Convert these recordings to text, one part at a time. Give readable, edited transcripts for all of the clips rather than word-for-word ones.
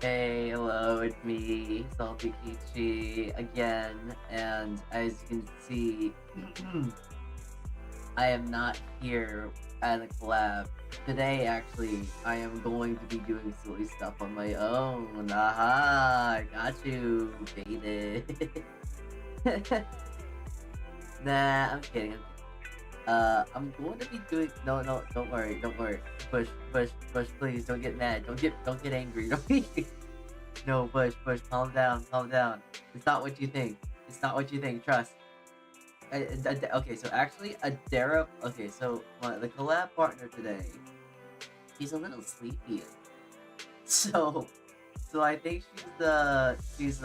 Hey, hello, it's me, Saltea Kichee, again, and as you can see, I am not here at a collab. Today, actually, I am going to be doing silly stuff on my own. Aha, I got you, baited. Nah, I'm kidding, I'm kidding. I'm going to be doing. No, no, don't worry, don't worry. Bush, please don't get mad. Don't get angry. Don't get. No, Bush, calm down, calm down. It's not what you think. It's not what you think. Trust. Okay, so actually, Adara. Okay, so the collab partner today, he's a little sleepy. So, so I think she's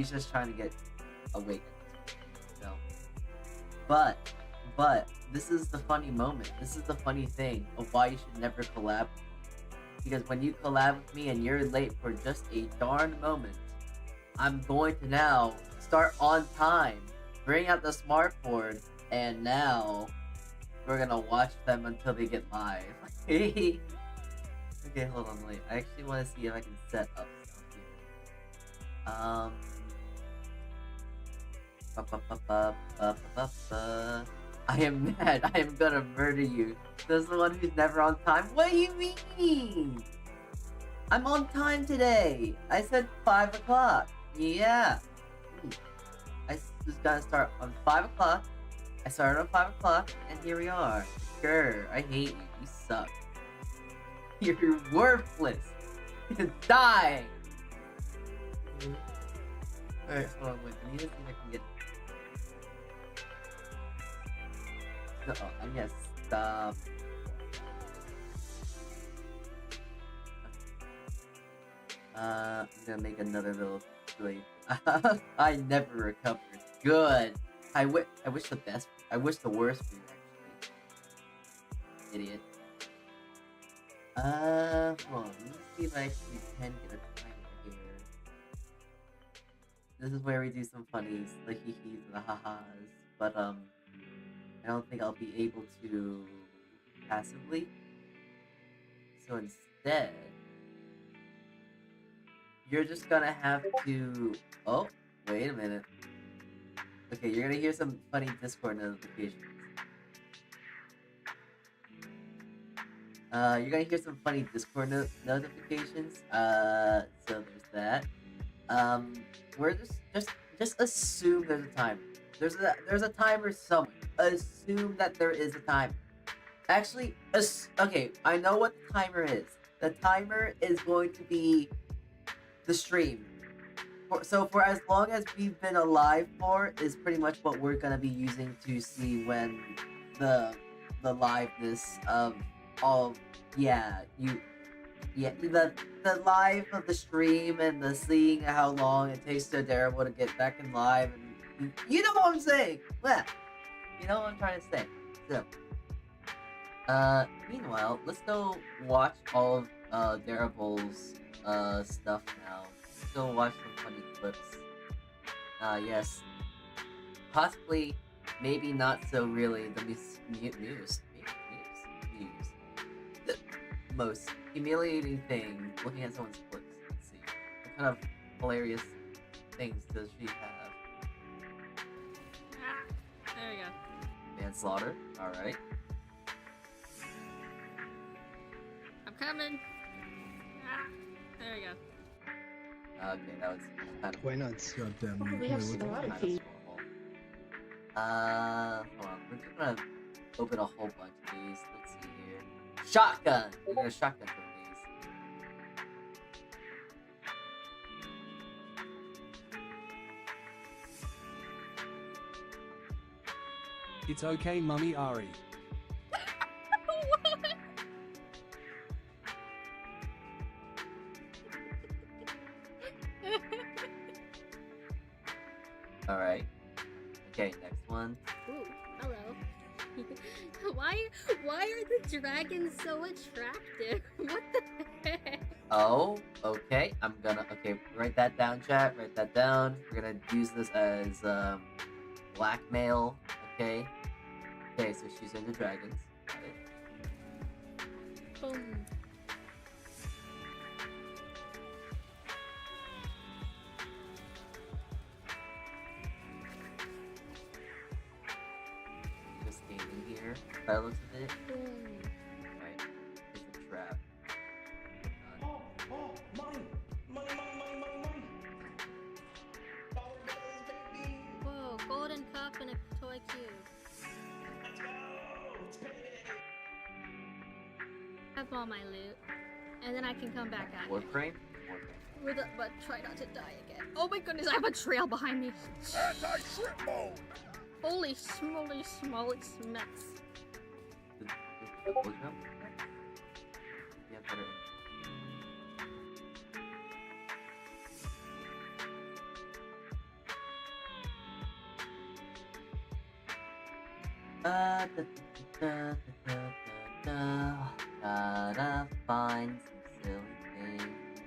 just trying to get awake. So, but this is the funny moment. This is the funny thing of why you should never collab. Because when you collab with me and you're late for just a darn moment, I'm going to now start on time, bring out the smartboard, and now we're gonna watch them until they get live. Okay, hold on, wait. I actually want to see if I can set up stuff here. I am mad. I am gonna murder you. This is the one who's never on time. What do you mean? I'm on time today. I said 5 o'clock. Yeah. I was gonna start on 5 o'clock. I started on 5 o'clock, and here we are. Sure, I hate you. You suck. You're worthless. Die. Alright, hold on, wait. I need to see if I can get. No, I need to stop. I'm gonna make another little blade. I never recovered. Good. I wish the best. I wish the worst for you, actually. Idiot. Hold on. Let me see if I actually can get a timer here. This is where we do some funnies, the hee-hees and the ha-has. But, I don't think I'll be able to passively. So instead, you're just gonna have to... Oh, wait a minute. Okay, you're gonna hear some funny Discord notifications. You're gonna hear some funny Discord notifications. So there's that. We're just assume there's a timer. There's a timer somewhere. Assume that there is a timer. Actually, okay, I know what the timer is. The timer is going to be the stream. So for as long as we've been alive for is pretty much what we're gonna be using to see when the liveness of all the live of the stream and the seeing how long it takes to Darable to get back in live, and you know what I'm saying. Yeah, you know what I'm trying to say. So meanwhile, let's go watch all of Darable's stuff now. Let's go watch some funny clips. Yes. Possibly, maybe not so really the news. The most humiliating thing, looking at someone's clips. Let's see. What kind of hilarious things does she have? There we go. Manslaughter, alright. I'm coming. There we go. Okay, that was kind of... Why not? Oh, we have Sorority. Hold on. We're just gonna open a whole bunch of these. Let's see here. Shotgun! We're gonna shotgun some of these. It's okay, Mummy Ari. Alright. Okay, next one. Ooh, hello. Why are the dragons so attractive? What the heck? Oh, okay. Okay, write that down, chat. Write that down. We're gonna use this as, blackmail. Okay. Okay, so she's into dragons. Got it. Boom. by the looks of it. Boom. Right. It's a trap. Oh, money! Money, money, money, money, money! Dollar bills, baby! Whoa, golden cup and a toy cube. Let's go! It's payday! I have all my loot, and then I can come back at you. Warframe? But try not to die again. Oh my goodness, I have a trail behind me. Anti-shrimp mode! Holy smoly smoly smets. The wood jump? Yeah, better. Gotta find some silly things.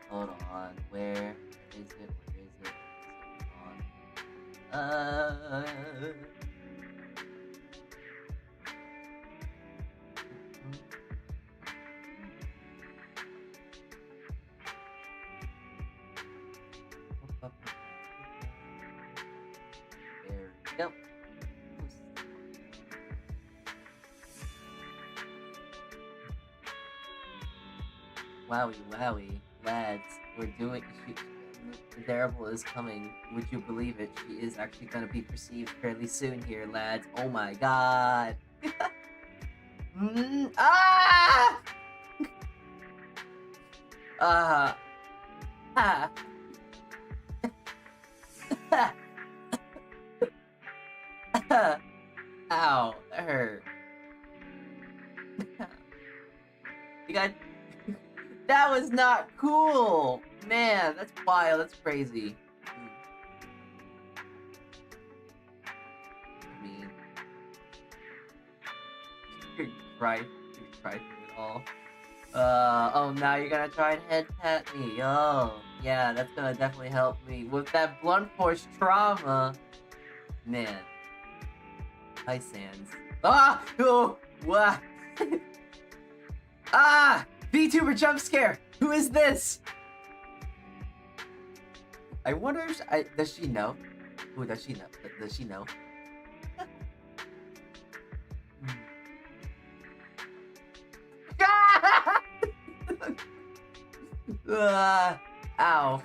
Hold on, where is it? Where is it? Hold on. There we go. Wowie, wowie, lads, we're doing. The terrible is coming. Would you believe it? She is actually gonna be perceived fairly soon here, lads. Oh my god. Ah! Ah. Ow, that hurt. You got. That was not cool! Man, that's wild, that's crazy. I mean... You're right through it all. Oh, now you're gonna try and head pat me. Oh, yeah, that's gonna definitely help me with that blunt force trauma. Man. Hi, Sans. Ah! Oh! What? Ah! VTuber jump scare! Who is this? I wonder if does she know? Who does she know? Does she know? Ow.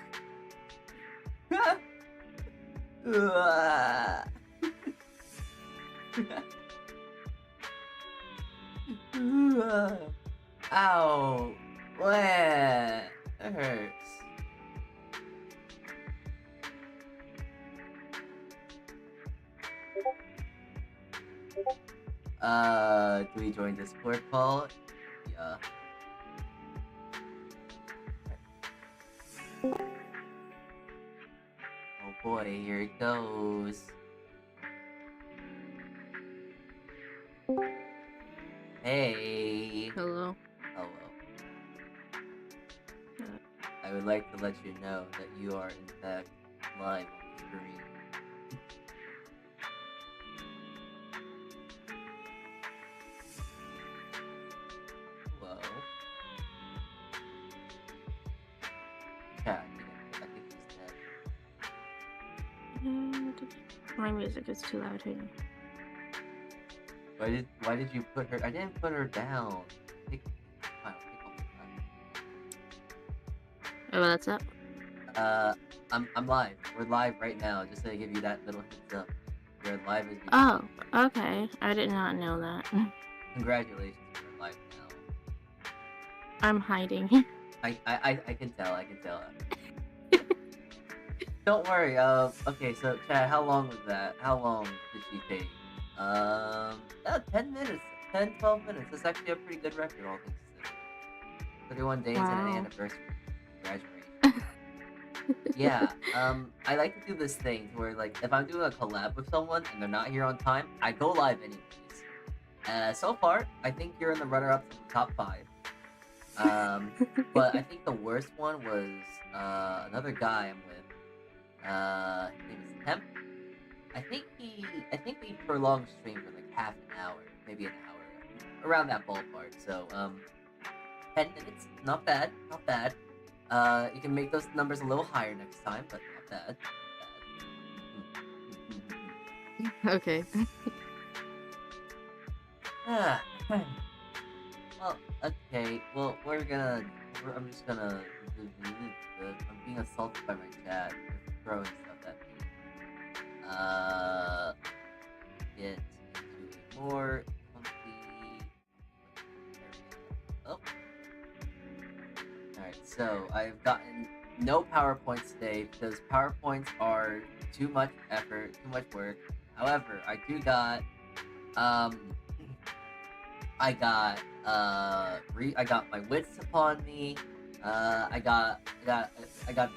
Ow. What? That hurts. Do we join Discord call? Yeah. Oh boy, here it goes. Hey. Hello. Hello. I would like to let you know that you are in fact live on the screen. Whoa. Chat, I think he's dead. My music is too loud here. Why did you put her? I didn't put her down. Fine, I'll pick Oh, that's up. up. I'm live. We're live right now. Just to give you that little heads up. We're live as we Oh, okay. I did not know that. Congratulations, we're live now. I'm hiding. I can tell. I can tell. Don't worry. Okay. So, Chad, how long was that? How long did she take? 10 minutes. 10, 12 minutes. That's actually a pretty good record, all things considered. 31 days and an Wow. anniversary. Congratulations. Yeah. I like to do this thing where, like, if I'm doing a collab with someone and they're not here on time, I go live anyways. So far, I think you're in the runner-up to the top 5. But I think the worst one was another guy I'm with. His name is Temp. I think we prolonged stream for like half an hour, maybe an hour, around that ballpark. So 10 minutes, not bad, not bad. You can make those numbers a little higher next time, but not bad. Not bad. Okay. Ah, well, okay. Well, I'm just gonna. I'm being assaulted by my chat. They're throwing stuff at me. Get into a more comfy area. Oh. Alright, so I've gotten no PowerPoints today because PowerPoints are too much effort, too much work. However, I got I got my wits upon me. I got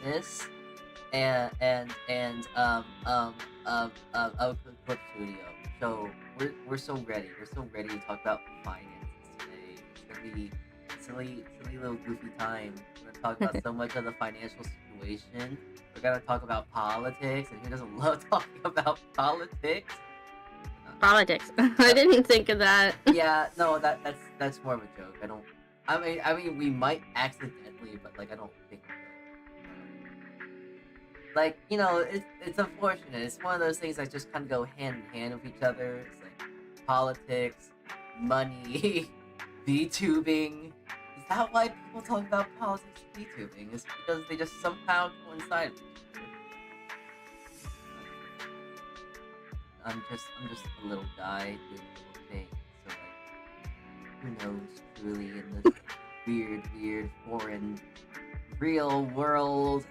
this and Clip Studio. So we're so ready. We're so ready to talk about finances today. It's gonna be silly little goofy time. We're gonna talk about so much of the financial situation. We're gonna talk about politics, and who doesn't love talking about politics? Politics. I didn't think of that. Yeah, no, that's more of a joke. I mean, we might accidentally, but like, I don't think we will. Like, you know, it's unfortunate. It's one of those things that just kind of go hand in hand with each other. It's like politics, money, VTubing. Is that why people talk about politics and VTubing? It's because they just somehow coincide with each other. I'm just a little guy doing little things. So like, who knows truly in this weird, foreign, real world?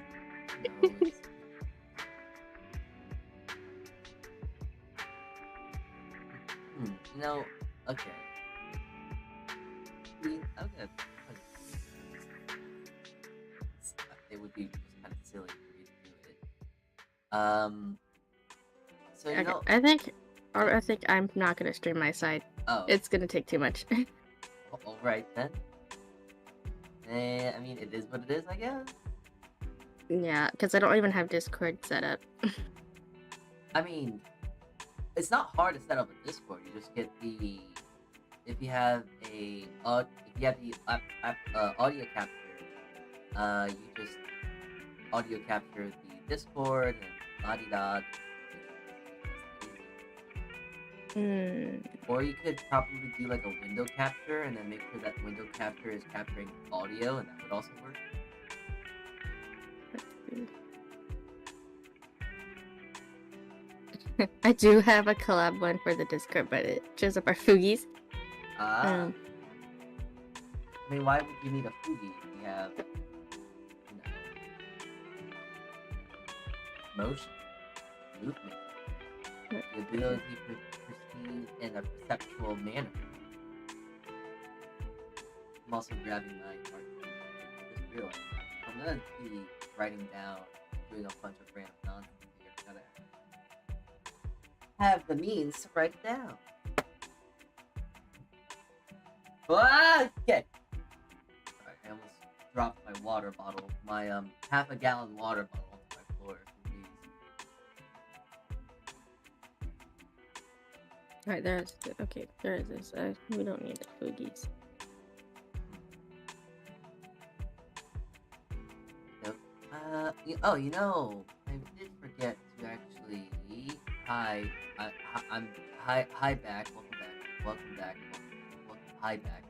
Who knows? You know, okay. Okay. It would be just kind of silly for me to do it. So you Okay, know, I think I'm not gonna stream my side. oh, It's gonna take too much. all right then. I mean, it is what it is, I guess. Yeah, because I don't even have Discord set up. I mean, it's not hard to set up a Discord. You just get if you have the audio capture, you just audio capture the Discord and la-di-da. Or you could probably do like a window capture and then make sure that window capture is capturing audio, and that would also work. I do have a collab one for the Discord, but it shows up our Foogies. I mean, why would you need a Fugi if you have, you know, motion, movement, the ability to perceive in a perceptual manner? I'm also grabbing my art. Just realized I'm gonna be writing down, doing a bunch of random nonsense here. Gotta have the means to write it down. Ah, okay. Alright, I almost dropped my water bottle, my half a gallon water bottle onto my floor. Alright, there is this. We don't need the Foogies. Nope. You know, I did forget to actually hi back, welcome back. Hi back.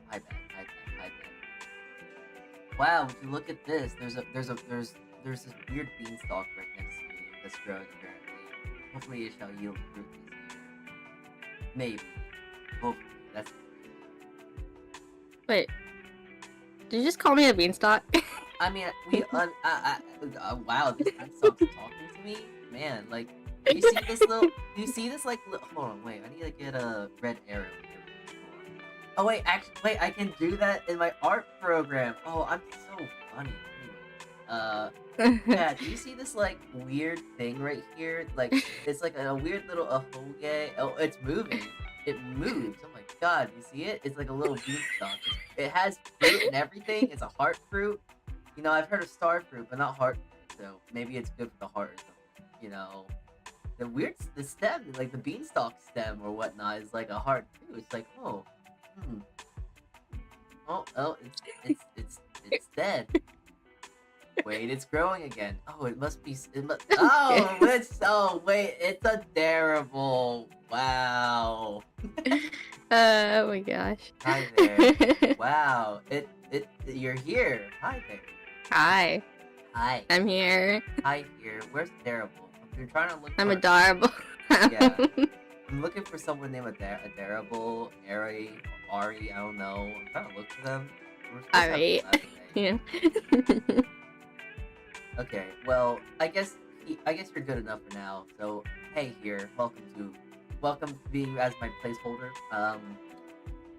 Wow, would you look at this? There's this weird beanstalk right next to me that's growing apparently. Hopefully it shall yield fruit this year. Maybe. Hopefully. That's Wait, did you just call me a beanstalk? I mean, wow, this beanstalk's talking to me? Man, like, do you see this like, hold on, wait, I need to get a red arrow here. Oh wait, actually, I can do that in my art program. Oh, I'm so funny. Yeah, do you see this like weird thing right here? Like, it's like a weird little ahoge. Oh, it's moving. It moves. Oh my god, you see it? It's like a little beanstalk. It has fruit and everything. It's a heart fruit. You know, I've heard of star fruit, but not heart fruit. So maybe it's good for the heart or something. You know, the stem, like the beanstalk stem or whatnot, is like a heart too. It's like, oh. Oh, it's dead. Wait, it's growing again. Oh, oh, wait, it's adorable. Wow. Oh my gosh. Hi there. Wow, you're here. Hi there. Hi, Hi. I'm here. Hi here. Where's Terrible? I'm trying to look I'm for. adorable. Yeah. I'm looking for someone named Adorable, Ari, Ari. I don't know. I'm trying to look for them. We're supposed to have Alright. a collab today. Yeah. Okay. Well, I guess you're good enough for now. So hey, here. Welcome to being as my placeholder.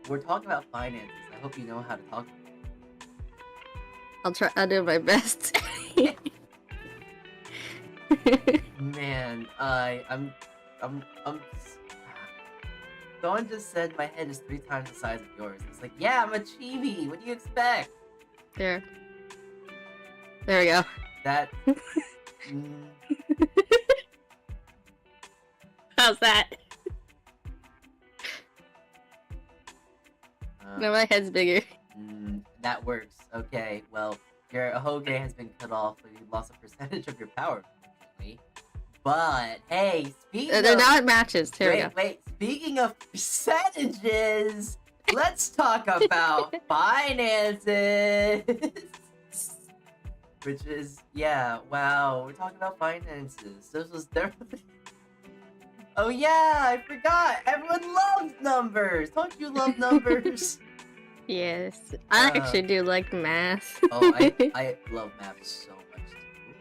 We're talking about finances. I hope you know how to talk. I'll do my best. Man, I'm. Someone just said my head is 3 times the size of yours. It's like, yeah, I'm a chibi. What do you expect? There. There we go. That. mm, How's that? No, my head's bigger. that works. Okay, well, your Ahoge has been cut off, so you lost a percentage of your power, unfortunately. But hey, speaking They're of not matches. Here we go. wait, speaking of percentages, let's talk about finances. Which is, yeah, wow, we're talking about finances. This was definitely. Oh yeah, I forgot. Everyone loves numbers. Don't you love numbers? Yes, I Uh, actually do like math. Oh, I love math so much too.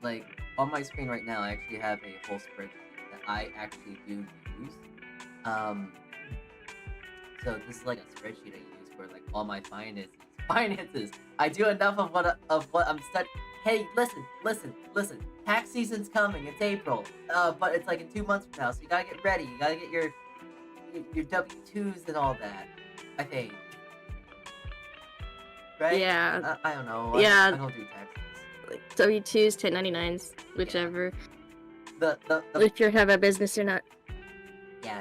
Like on my screen right now, I actually have a whole spreadsheet that I actually do use. So this is like a spreadsheet I use for like all my finances. Finances. I do enough of what I'm studying. Hey, listen. Tax season's coming. It's April. But it's like in 2 months from now, so you gotta get ready. You gotta get your W-2s and all that. I think. Right? Yeah. I don't know. Yeah. I don't do taxes. Like W2s, 1099s, whichever. The If you have a business or not. yeah.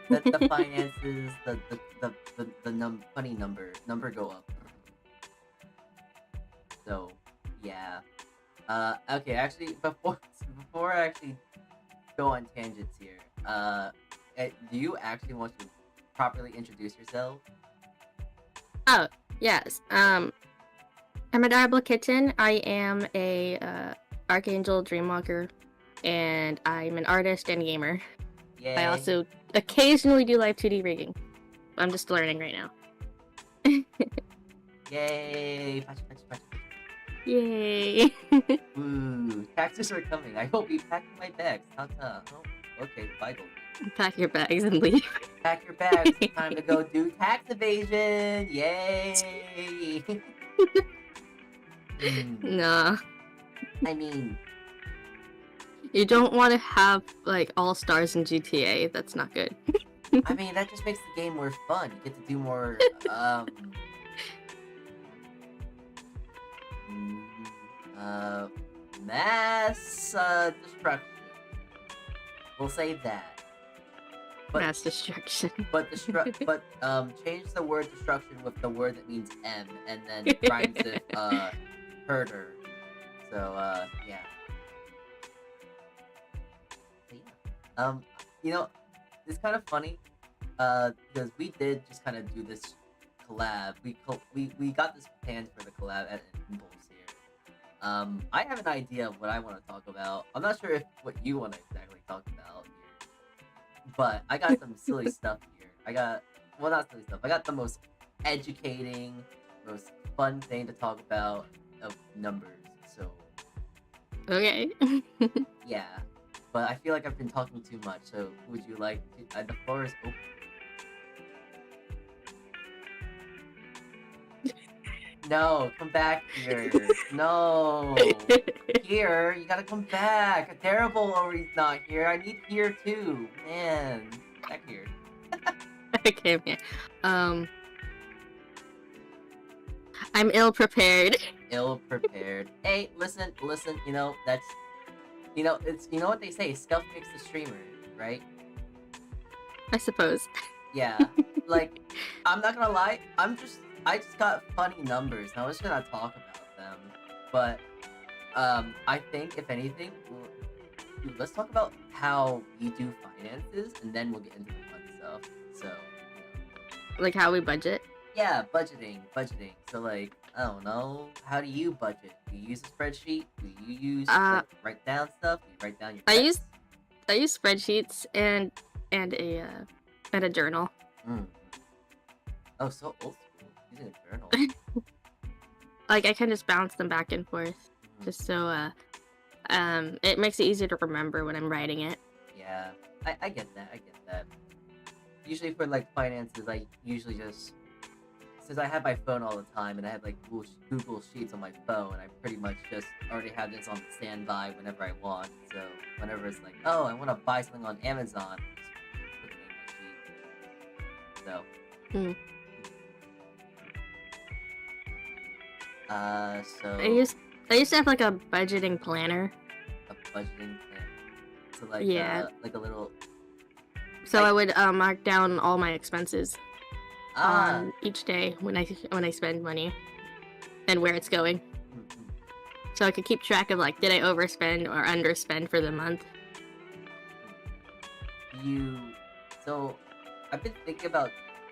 The finances, the funny number go up. So yeah. Okay, actually before I actually go on tangents here, do you actually want to properly introduce yourself? Oh, yes. I'm Adorable Kitten. I am a Archangel Dreamwalker, and I'm an artist and gamer. Yay. I also occasionally do live 2D rigging. I'm just learning right now. Yay! Patch. Yay! Ooh, taxes are coming. I will be packing my bags. Ta-ta. Oh, okay, bye, Goldie. Pack your bags and leave. Pack your bags. Time to go do tax evasion. Yay! Nah. I mean, You don't want to have, like, all-stars in GTA. That's not good. that just makes the game more fun. You get to do more, mass, destruction. We'll say that. But, Mass destruction. but change the word destruction with the word that means M, and then rhymes with, herder. So, yeah. But yeah. It's kind of funny, because we did just kind of do this collab. We got this planned for the collab at Impulse here. I have an idea of what I want to talk about. I'm not sure what you want to exactly talk about here, but I got some silly stuff here. Not silly stuff. I got the most educating, most fun thing to talk about of numbers. So Okay. yeah. But I feel like I've been talking too much, so would you like to... the floor is open. No, come back here. No. Here, you gotta come back. Terrible already not here. I need here too. Man. Back here. Okay, man. I'm ill prepared. Ill prepared. Hey, listen, that's... it's what they say, stuff makes the streamer, right? I suppose. Yeah. Like, I'm not gonna lie, I just got funny numbers, and I was gonna talk about them. But, I think, if anything, let's talk about how we do finances, and then we'll get into the fun stuff. So, Like how we budget? Yeah, budgeting. So like, I don't know. How do you budget? Do you use a spreadsheet? Do you use like write down stuff? Do you write down your I text? use spreadsheets and a journal. Mm. Oh, so old school. Using a journal. Like I can just bounce them back and forth, Mm. just so it makes it easier to remember when I'm writing it. Yeah, I get that. Usually for like finances, I usually just since I have my phone all the time and I have like Google Sheets on my phone, I pretty much just already have this on standby whenever I want. So whenever it's like, oh, I want to buy something on Amazon, just put it in my sheet. So. Mm. So I used to have like a budgeting planner. a budgeting plan. So like Yeah. like a little So I would mark down all my expenses ah. each day when I spend money and where it's going. Mhm. So I could keep track of like, did I overspend or underspend for the month? So I've been thinking about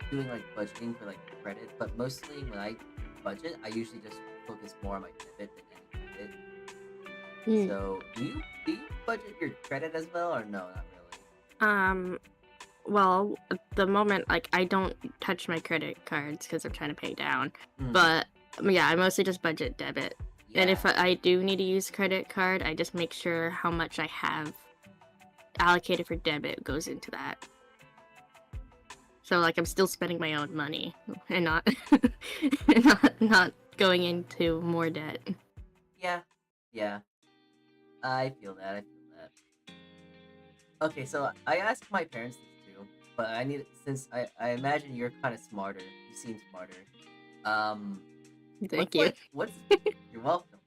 doing like budgeting for like credit, but mostly when I budget, I usually just focus more on my debit than any credit. Hmm. So do you budget your credit as well, or no, not really? Well, at the moment, like, I don't touch my credit cards because I'm trying to pay down. Mm, But, yeah, I mostly just budget debit. And if yeah. I do need to use credit card, I just make sure how much I have allocated for debit goes into that. So, like, I'm still spending my own money and not not going into more debt. Yeah, I feel that. Okay, so I asked my parents this too, but I need since I imagine you're kind of smarter. You seem smarter. Um, Thank you. What's you're welcome.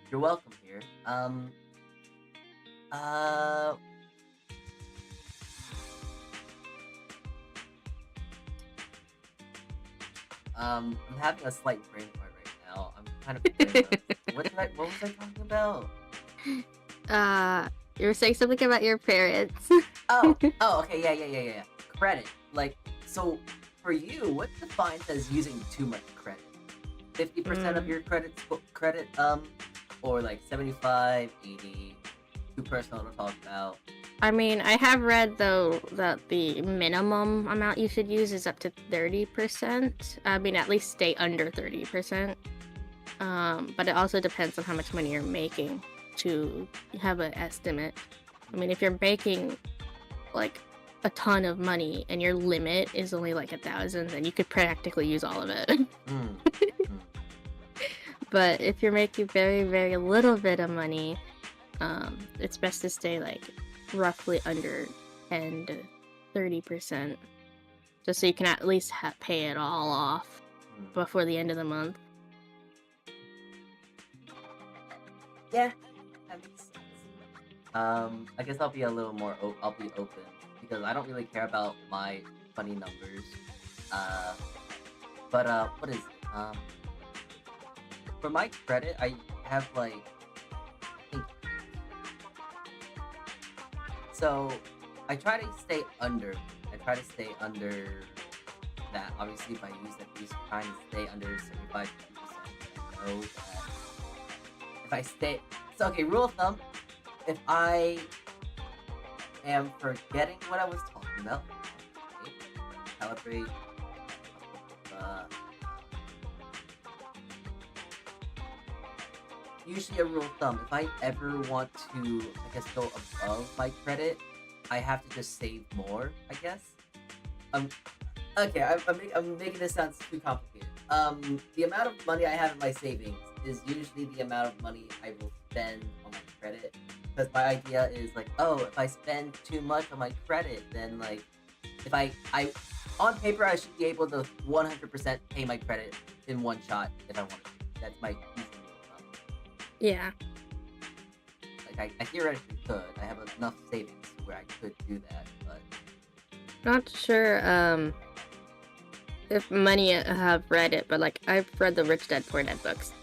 You're welcome here. Uh, I'm having a slight brain fart right now. I'm kind of what was I talking about? You were saying something about your parents. Oh, okay, yeah. Credit. Like, so for you, what defines as using too much credit? 50% of your credit, or like 75, 80, too personal to talk about. I mean, I have read though that the minimum amount you should use is up to 30%. I mean, at least stay under 30%. But it also depends on how much money you're making to have an estimate. I mean, if you're making like a ton of money and your limit is only like 1,000, then you could practically use all of it. Mm. But if you're making very, very little bit of money, it's best to stay like roughly under 10 to 30%, just so you can at least pay it all off before the end of the month. Yeah, that makes sense. I guess I'll be a little more. I'll be open because I don't really care about my funny numbers. But what is it? For my credit, I have like. I think, so, I try to stay under. That. Obviously, if I use at least trying to stay under 75%, I know that if I stay. So, okay, rule of thumb. If I am forgetting what I was talking about, okay, calibrate. Usually a rule of thumb, if I ever want to, I guess, go above my credit, I have to just save more, I guess. Okay, I'm making this sound too complicated. The amount of money I have in my savings is usually the amount of money I will spend on my credit. Because my idea is like, oh, if I spend too much on my credit, then like, if I on paper, I should be able to 100% pay my credit in one shot if I want to. That's my usual rule of thumb. Yeah. Like, I theoretically could. I have enough savings where I could do that, but... Not sure, if many have read it, but like, I've read the Rich Dad Poor Dad books.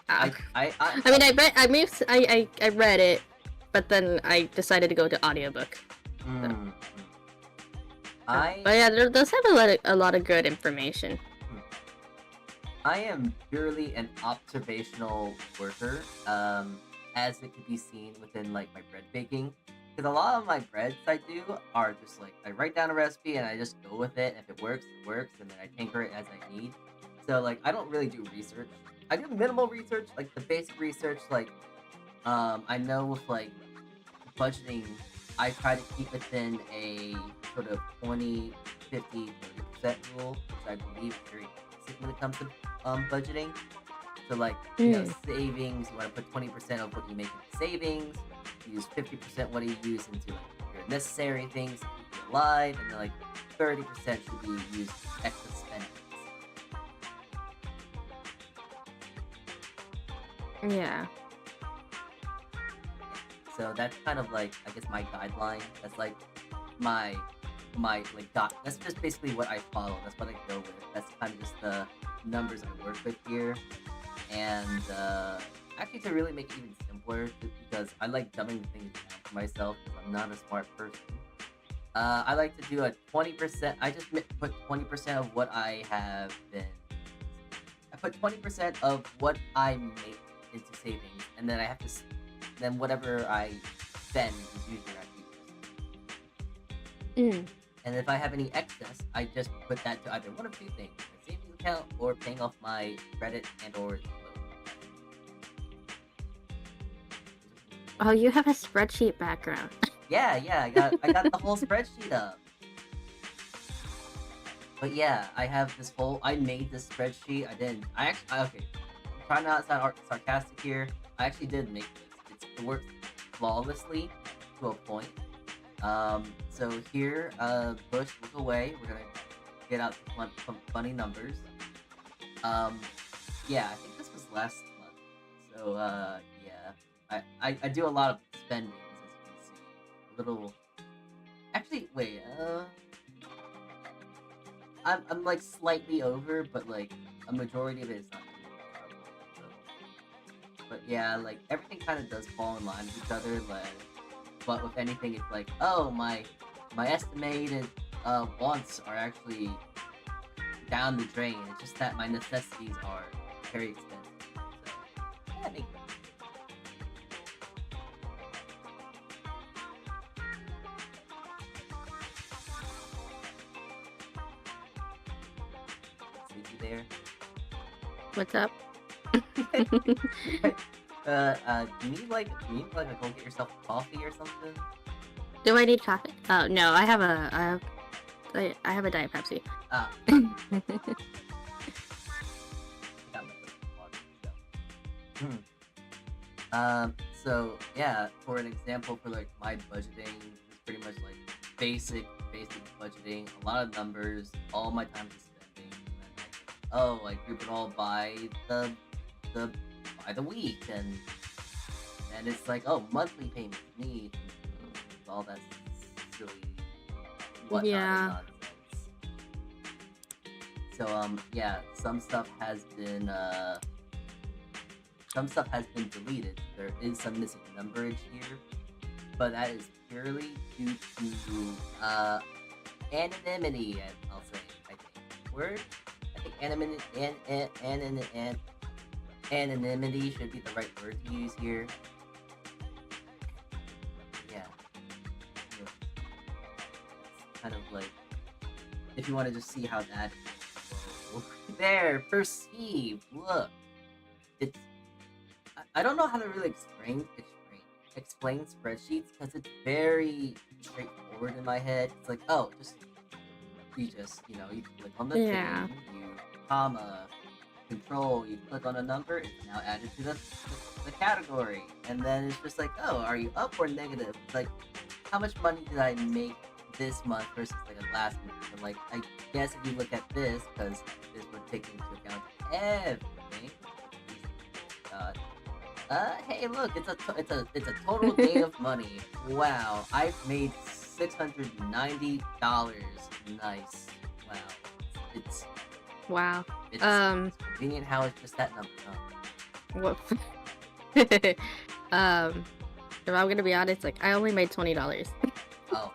I I read it, but then I decided to go to audiobook. I But yeah, those have a lot of good information. I am purely an observational worker, as it can be seen within like my bread baking. Because a lot of my breads I do are just like I write down a recipe and I just go with it. And if it works, and then I tinker it as I need. So like I don't really do research. I do minimal research, like the basic research. Like I know with like budgeting, I try to keep within a sort of 20, 50, 30% rule, which I believe is very basic when it comes to budgeting. So like, you know, savings, you want to put 20% of what you make into savings, use 50% what you use into like your necessary things to keep you alive, and then like 30% should be used for extra spendings. Yeah. So that's kind of like, I guess, my guideline. That's like my like that's just basically what I follow. That's what I go with. That's kind of just the numbers I work with here. And actually, to really make it even simpler, just because I like dumbing things down for myself because I'm not a smart person. I like to do a 20%. I just put 20% of what I have been. I put 20% of what I make into savings, and then I have to. Then whatever I spend is usually around 2%. And if I have any excess, I just put that to either one of two things: my savings account or paying off my credit and/or loan. Oh, you have a spreadsheet background. Yeah, I got the whole spreadsheet up. But yeah, I made this spreadsheet. Okay. Try not to sound sarcastic here. I actually did make this. It works flawlessly to a point. So here, Bush, look away. We're gonna get out some funny numbers. Yeah, I think this was last month. So, yeah, I do a lot of spendings, as you can see. A little. Actually, wait. I'm like slightly over, but like a majority of it is not too terrible. So. But yeah, like everything kind of does fall in line with each other. Like, but with anything, it's like, oh, my estimated wants are actually down the drain. It's just that my necessities are very expensive. So yeah, make see there. What's up? Do you need like a go get yourself coffee or something? Do I need coffee? Oh no, I have a Diet Pepsi. Ah. I got my water, so. So yeah, for an example, for like my budgeting, it's pretty much like basic budgeting, a lot of numbers, all my time is spending, and then I group it all by the week, and it's like, oh, monthly payments need all that silly whatnot Yeah. nonsense. So yeah, some stuff has been deleted. There is some missing numberage here, but that is purely due to anonymity. I'll say, I think word. I think anonymity should be the right word to use here. Yeah. It's kind of like, if you want to just see how that. Whoa. There, perceive. Look, it's. I don't know how to really explain spreadsheets because it's very straightforward in my head. It's like, oh, you click on the thing, you comma, control, you click on a number, it's now added to the category, and then it's just like, oh, are you up or negative? It's like, how much money did I make this month versus like a last month? And like, I guess if you look at this, because this would take into account everything. Hey, look, it's a total gain of money. Wow, I've made $690. Nice. Wow. It's Wow. it's convenient how it's just that number. Huh? What? If I'm gonna be honest, like I only made $20. Oh.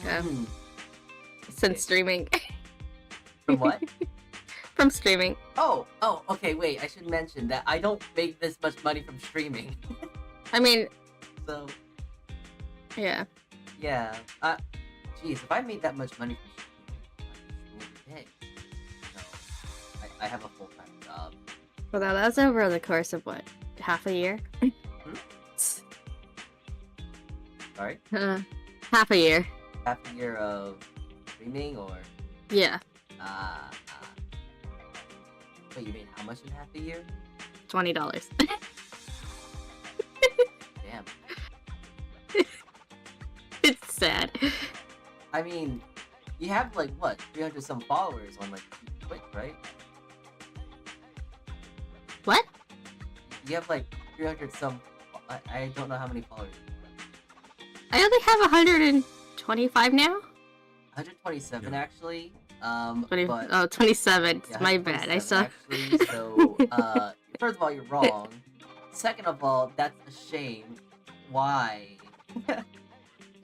Yeah. Hmm. Since streaming. From what? From streaming. Oh, okay, wait, I should mention that I don't make this much money from streaming. I mean, So, yeah. yeah. Jeez, if I made that much money from streaming, no, I have a full-time job. Well, that's over the course of what? Half a year? Sorry? Half a year. Half a year of streaming, or Yeah. wait, you made how much in half a year? $20. Damn. It's sad. I mean, you have like what, 300 some followers on like Twitch, right? What? You have like 300 some. I don't know how many followers. I only have 125 now? 127 actually. 20, but oh, 27. yeah, My bad. I 127 saw. actually. So, first of all, you're wrong. Second of all, that's a shame. Why?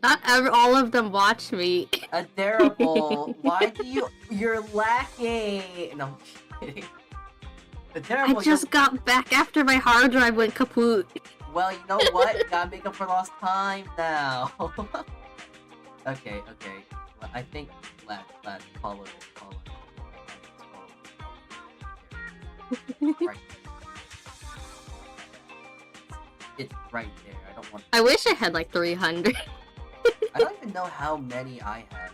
Not all of them watch me. Adorable. Why do you? You're lacking. No, I'm kidding. Adorable. I just got back after my hard drive went kaput. Well, you know what? You gotta make up for lost time now. Okay. Well, I think last follow. Right. It's right there. I don't want. I wish I had like 300. I don't even know how many I have.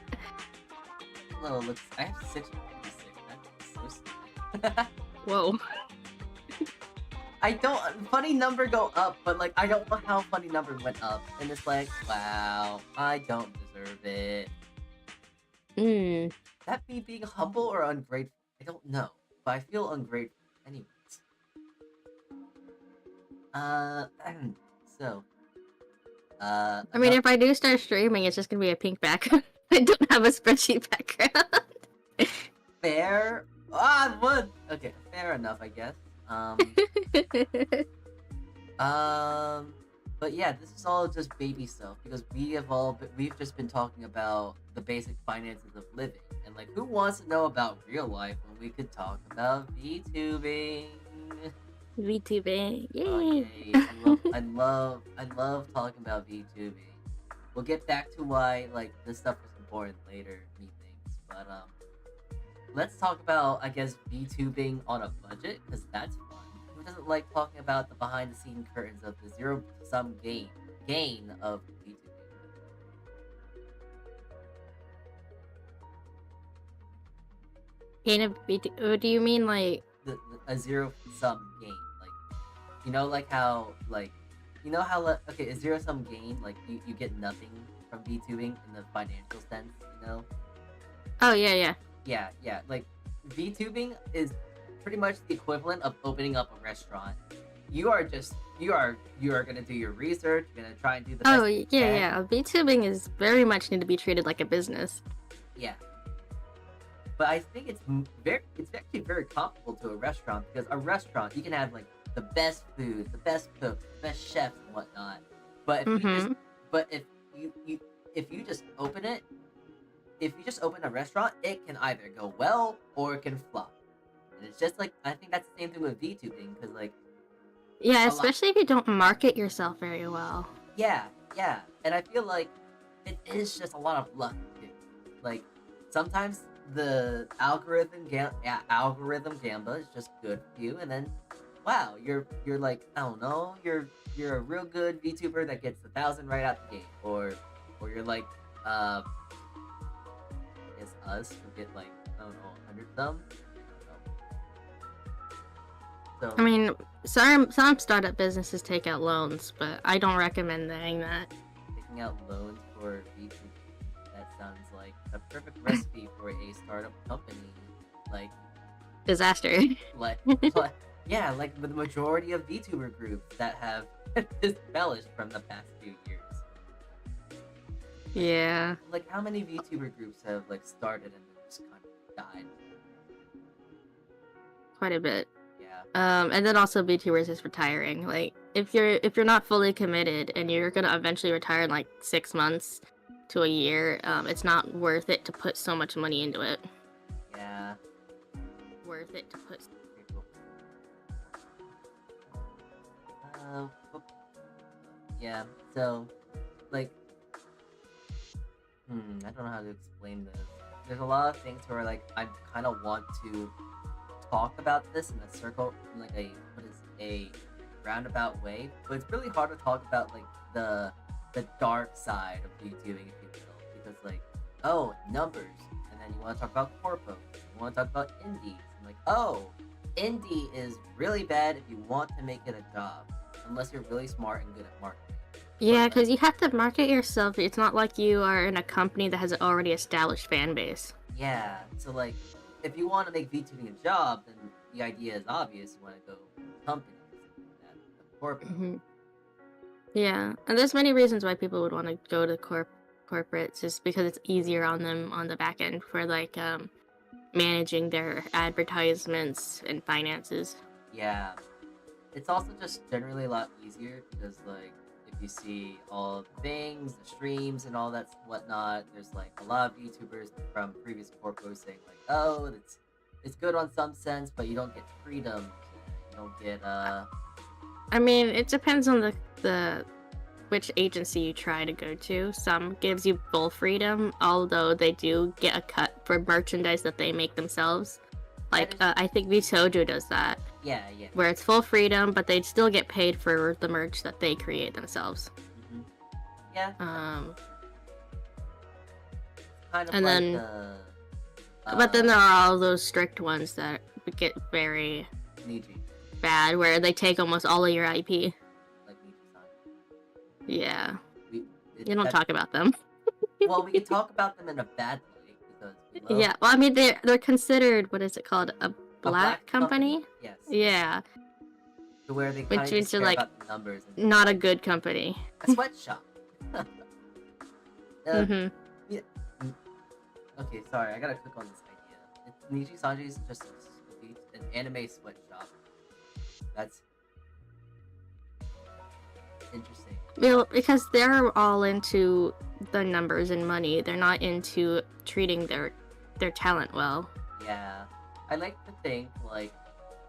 No, it looks. I have 656. That's so stupid. Whoa. I don't. Funny number go up, but like I don't know how funny number went up, and it's like, wow, I don't deserve it. That me being humble or ungrateful? I don't know, but I feel ungrateful. Anyways. So. I mean, if I do start streaming, it's just gonna be a pink background. I don't have a spreadsheet background. Fair. What? Okay, fair enough, I guess. But yeah, this is all just baby stuff because we've just been talking about the basic finances of living, and like, who wants to know about real life when we could talk about VTubing? VTubing, yay! Okay. I love talking about VTubing. We'll get back to why like this stuff is important later, methinks. But let's talk about, I guess, VTubing on a budget, because that's fun. Who doesn't like talking about the behind-the-scene curtains of the zero-sum gain of VTubing? What do you mean, like? A zero-sum gain, like, like how, like, okay, a zero-sum gain, like, you get nothing from VTubing in the financial sense, Oh, yeah. Yeah, like, VTubing is pretty much the equivalent of opening up a restaurant. You are gonna do your research, you're gonna try and do the best you can. Yeah. VTubing is very much need to be treated like a business. Yeah. But I think it's actually very comparable to a restaurant, because a restaurant, you can have like the best food, the best cooks, the best chefs and whatnot. But if you just open it, if you just open a restaurant, it can either go well or it can flop. And it's just like, I think that's the same thing with VTubing, because like, yeah, especially if you don't market yourself very well. Yeah, and I feel like it is just a lot of luck too. Like, sometimes the algorithm gamba is just good for you, and then wow, you're like, I don't know, you're a real good VTuber that gets 1,000 right out the gate, or you're like I guess us who get like, I don't know, 100 some. So, I mean, some startup businesses take out loans, but I don't recommend doing that. taking out loans for VTubers, that sounds like a perfect recipe for a startup company. Like, Disaster. like yeah, like the majority of VTuber groups that have embellished from the past few years. Yeah. Like, how many VTuber groups have like started and then just kind of died? Quite a bit. Yeah. And then also VTubers is retiring. Like, if you're not fully committed and you're gonna eventually retire in like 6 months to a year, it's not worth it to put so much money into it. Yeah. Worth it to put. Okay, cool. Whoop. Yeah. So, like, I don't know how to explain this. There's a lot of things where like I kind of want to talk about this in a circle, in like a roundabout way, but it's really hard to talk about like the dark side of YouTubing, if you will, because like, oh, numbers, and then you want to talk about corpo, you want to talk about indies, and like, oh, indie is really bad if you want to make it a job, unless you're really smart and good at marketing. Yeah, because you have to market yourself. It's not like you are in a company that has an already established fan base. Yeah, so like, if you want to make VTubing a job, then the idea is obvious. You want to go companies, that corporate. Yeah, and there's many reasons why people would want to go to corporates, just because it's easier on them on the back end for like managing their advertisements and finances. Yeah, it's also just generally a lot easier because like if you see all the things, the streams, and all that whatnot, there's like a lot of YouTubers from previous corpos saying like, oh, it's good on some sense, but you don't get freedom. You don't get I mean, it depends on the which agency you try to go to. Some gives you full freedom, although they do get a cut for merchandise that they make themselves. Like, I think VTuber does that. Yeah. Where it's full freedom, but they'd still get paid for the merch that they create themselves. Yeah. Kind of and like then, but then there are all those strict ones that get very bad, where they take almost all of your IP. Like Yeah. You don't talk about them. Well, we can talk about them in a bad light because we love Yeah, well, I mean, they're considered, what is it called, a black company? Yes. Yeah. To where they Which kind of means you're care like about the numbers. And not a good company. a sweatshop. Okay, sorry, I gotta click on this idea. Niji Sanji is just an anime sweatshop. That's interesting. Well, because they're all into the numbers and money. They're not into treating their talent well. Yeah, I like to think like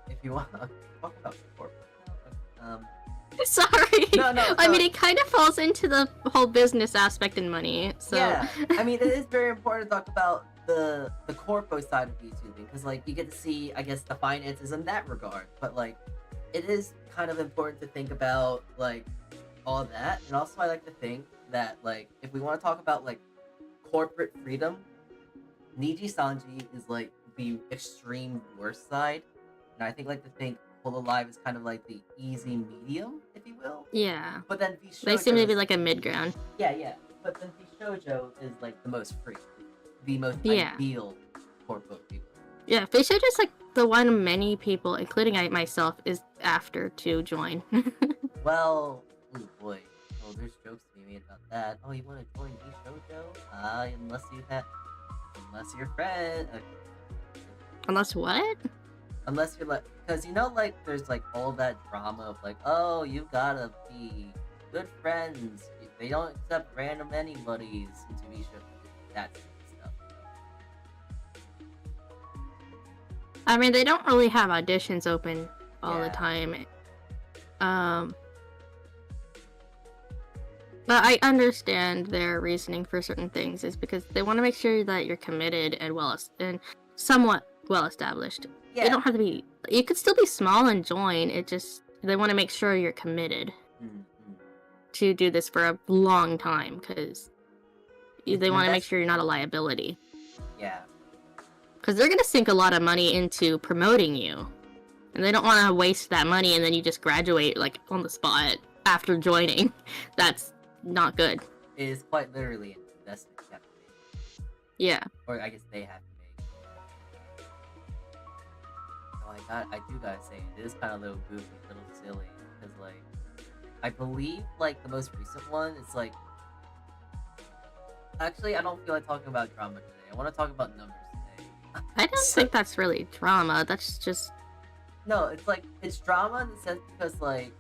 if you want to talk about corporate. Sorry. No. I mean, it kind of falls into the whole business aspect and money. So yeah, I mean, it is very important to talk about the corpo side of YouTubing because like you get to see, I guess, the finances in that regard. But like, it is kind of important to think about like all that, and also I like to think that like if we want to talk about like corporate freedom, Niji Sanji is like the extreme worst side, and I think like to think Pull Alive is kind of like the easy medium, if you will. yeah, But then they seem to be like a mid ground. Yeah. But then Shoujo is like the most free, the most Yeah. ideal corpo people. Yeah, Vishojo is like the one many people, including I myself, is after to join. Well, oh boy. Oh, there's jokes to be made about that. Oh, you want to join Shoujo? Unless you're friend. Unless what? Unless you're like, because you know, like, there's like all that drama of like, oh, you gotta be good friends. They don't accept random anybody's into Shoujo. That stuff. I mean, they don't really have auditions open all the Yeah. time. But I understand their reasoning for certain things is because they want to make sure that you're committed and and somewhat well established. Yeah. You don't have to be. You could still be small and join. It just they want to make sure you're committed to do this for a long time because they want to make sure you're not a liability. Yeah. Because they're gonna sink a lot of money into promoting you, and they don't want to waste that money and then you just graduate like on the spot after joining. That's not good. It is quite literally an investment you have to make. Yeah. Or I guess they have to make. Oh, I do gotta say, it is kind of a little goofy, a little silly, because like, I believe like the most recent one is like, actually I don't feel like talking about drama today. I want to talk about numbers today. I don't think that's really drama. That's just No, it's like, it's drama in the sense because like,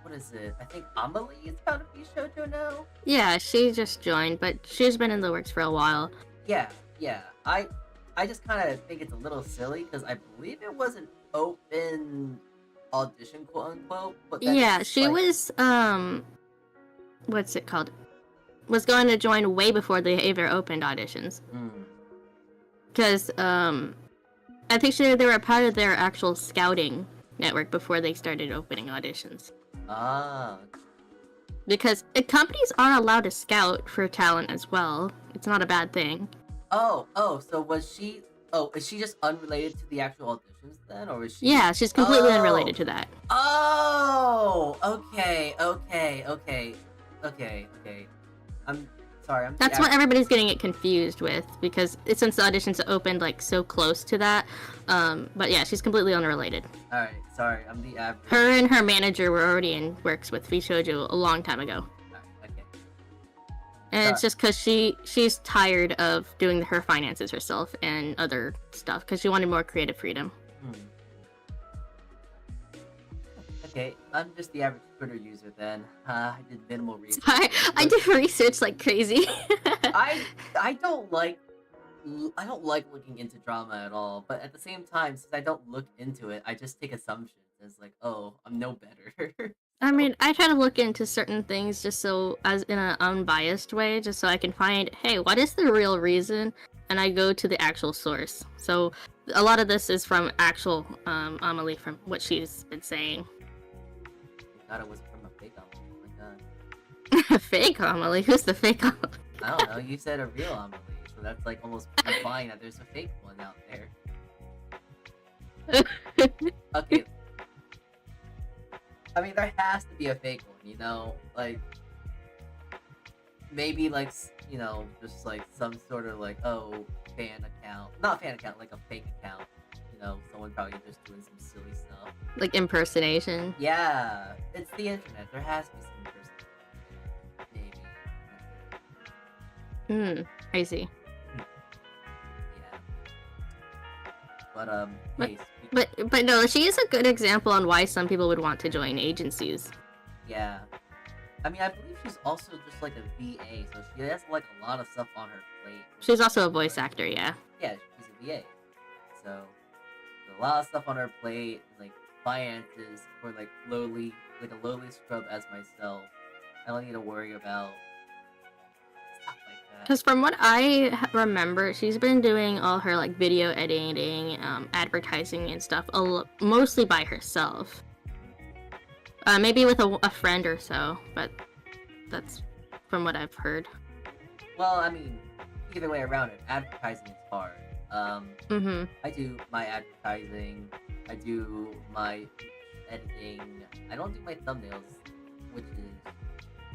what is it? I think Amelie is about to be shoujo now. Yeah, she just joined, but she's been in the works for a while. Yeah, yeah. I just kind of think it's a little silly because I believe it was an open audition, quote unquote. But then Yeah, it's she like, was what's it called? Was going to join way before they ever opened auditions. Because I think they were a part of their actual scouting network before they started opening auditions. Ah. Because companies are allowed to scout for talent as well. It's not a bad thing. Oh, so was she? Oh, is she just unrelated to the actual auditions then, or is she? Yeah, she's completely Oh. unrelated to that. Oh, okay. I'm sorry. That's what everybody's getting it confused with, because since the auditions opened like so close to that. But yeah, she's completely unrelated. All right, sorry. I'm the average. Her and her manager were already in works with VShoujo a long time ago. Alright, okay. And it's just because she's tired of doing her finances herself and other stuff, because she wanted more creative freedom. Okay, I'm just the average Twitter user then. I did minimal research. I do research like crazy. I don't like looking into drama at all, but at the same time, since I don't look into it, I just take assumptions. It's like, oh, I'm no better. I mean, I try to look into certain things just so, as in an unbiased way, just so I can find, hey, what is the real reason? And I go to the actual source. So a lot of this is from actual Amelie, from what she's been saying. I thought it was from a fake Amelie. Oh my god. Fake Amelie? Who's the fake Amelie? I don't know. You said a real Amelie, so that's like almost implying that there's a fake one out there. Okay. I mean, there has to be a fake one, you know? Like, maybe, like, you know, just, like, some sort of, like, oh, fan account. Not fan account, like a fake account. You know, someone probably just doing some silly stuff. Like impersonation? Yeah, it's the internet. There has to be some impersonation. Maybe. I see. Yeah. But, hey, But no, she is a good example on why some people would want to join agencies. yeah. I mean, I believe she's also just like a VA, so she has like a lot of stuff on her plate. She's also a voice actor, yeah. Yeah, she's a VA. So, there's a lot of stuff on her plate, like finances for like a lowly scrub as myself. I don't need to worry about stuff like that. Because from what I remember, she's been doing all her like video editing, advertising and stuff, mostly by herself. Maybe with a friend or so, but that's from what I've heard. Well, I mean, either way around it, advertising is hard. I do my advertising, I do my editing, I don't do my thumbnails, which is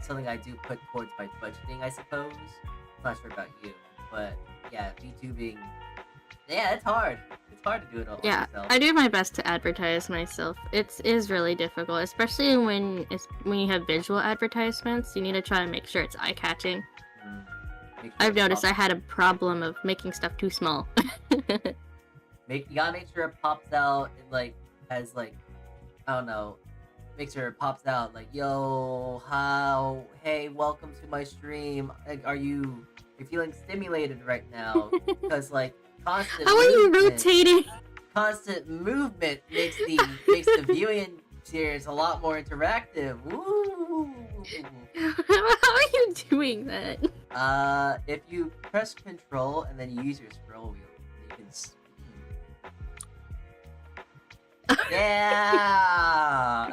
something I do put towards my budgeting, I suppose. I'm not sure about you, but yeah, VTubing, yeah, it's hard. It's hard to do it all yourself. I do my best to advertise myself. It is really difficult, especially when you have visual advertisements. You need to try to make sure it's eye-catching. Sure I've noticed I had a problem of making stuff too small. You gotta make sure it pops out. It like has like, I don't know. Make sure it pops out like, yo, hey, welcome to my stream. Like, you're feeling stimulated right now? Because like constant. How are you rotating? Constant movement makes the viewing experience a lot more interactive. Woo! How are you doing that? If you press Control and then you use your scroll wheel, you can speed. Yeah!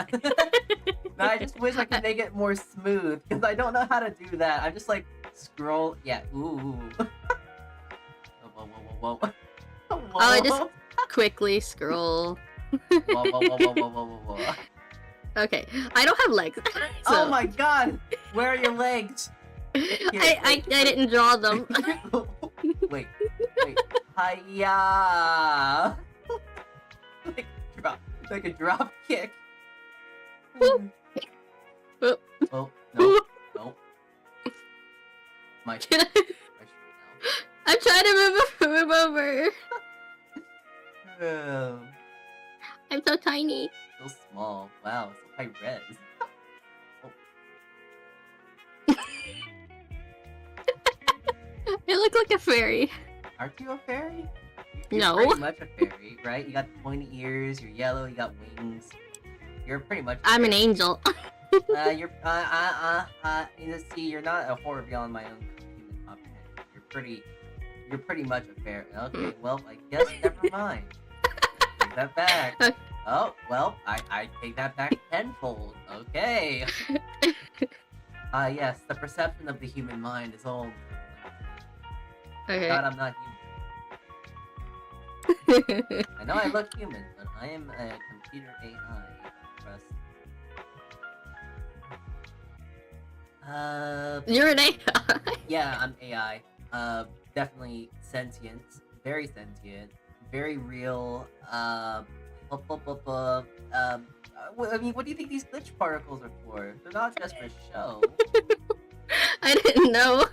Now I just wish I could make it more smooth, because I don't know how to do that. I'm just like, scroll, yeah, ooh. Whoa. Oh, I just quickly scroll. Whoa. Okay, I don't have legs. So. Oh my god! Where are your legs? I didn't draw them. Wait. Hiya! like a drop kick. Boop. Boop. Oh, no. My stream now. I'm trying to move over. Oh, I'm so tiny. so small. Wow, so high res. It looked like a fairy. Aren't you a fairy? You're No. pretty much a fairy, right? You got pointy ears, you're yellow, you got wings. You're pretty much a I'm an fairy. angel. You see, you're not a horror beyond my own human comprehension. You're pretty much a fairy. Okay, well, I guess never mind. Take that back. Oh, well, I take that back tenfold. Okay. Yes, the perception of the human mind is all. Okay. God, I'm not human. I know I look human, but I am a computer AI. Trust. You're an AI. Yeah, I'm AI. Definitely sentient, very sentient, very real. I mean, what do you think these glitch particles are for? They're not just for show. I didn't know.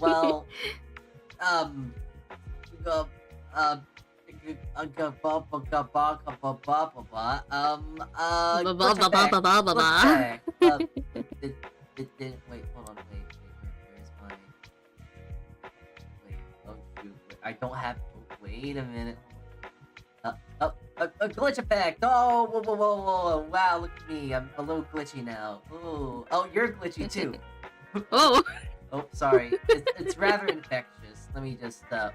Well, wait, hold on, where's my... Wait, oh shoot, I don't have... Wait a minute. A glitch effect! Oh, whoa, wow, look at me, I'm a little glitchy now. Ooh. Oh, you're glitchy too. Oh. Oh, sorry, it's rather infectious. Let me just, take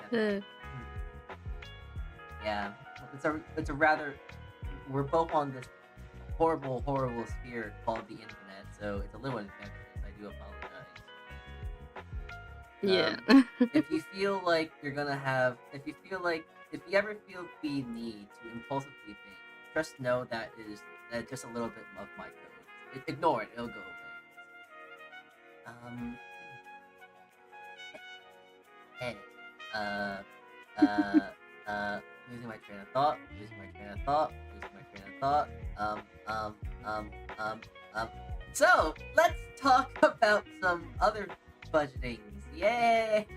that. Yeah, it's a rather... We're both on this horrible sphere called the internet, so it's a little infectious. I do apologize. Yeah. If you feel like you're gonna have... If you ever feel the need to impulsively think, just know that is just a little bit of my code. Ignore it, it'll go away. Hey. Losing my train of thought. So, let's talk about some other budgetings. Yay!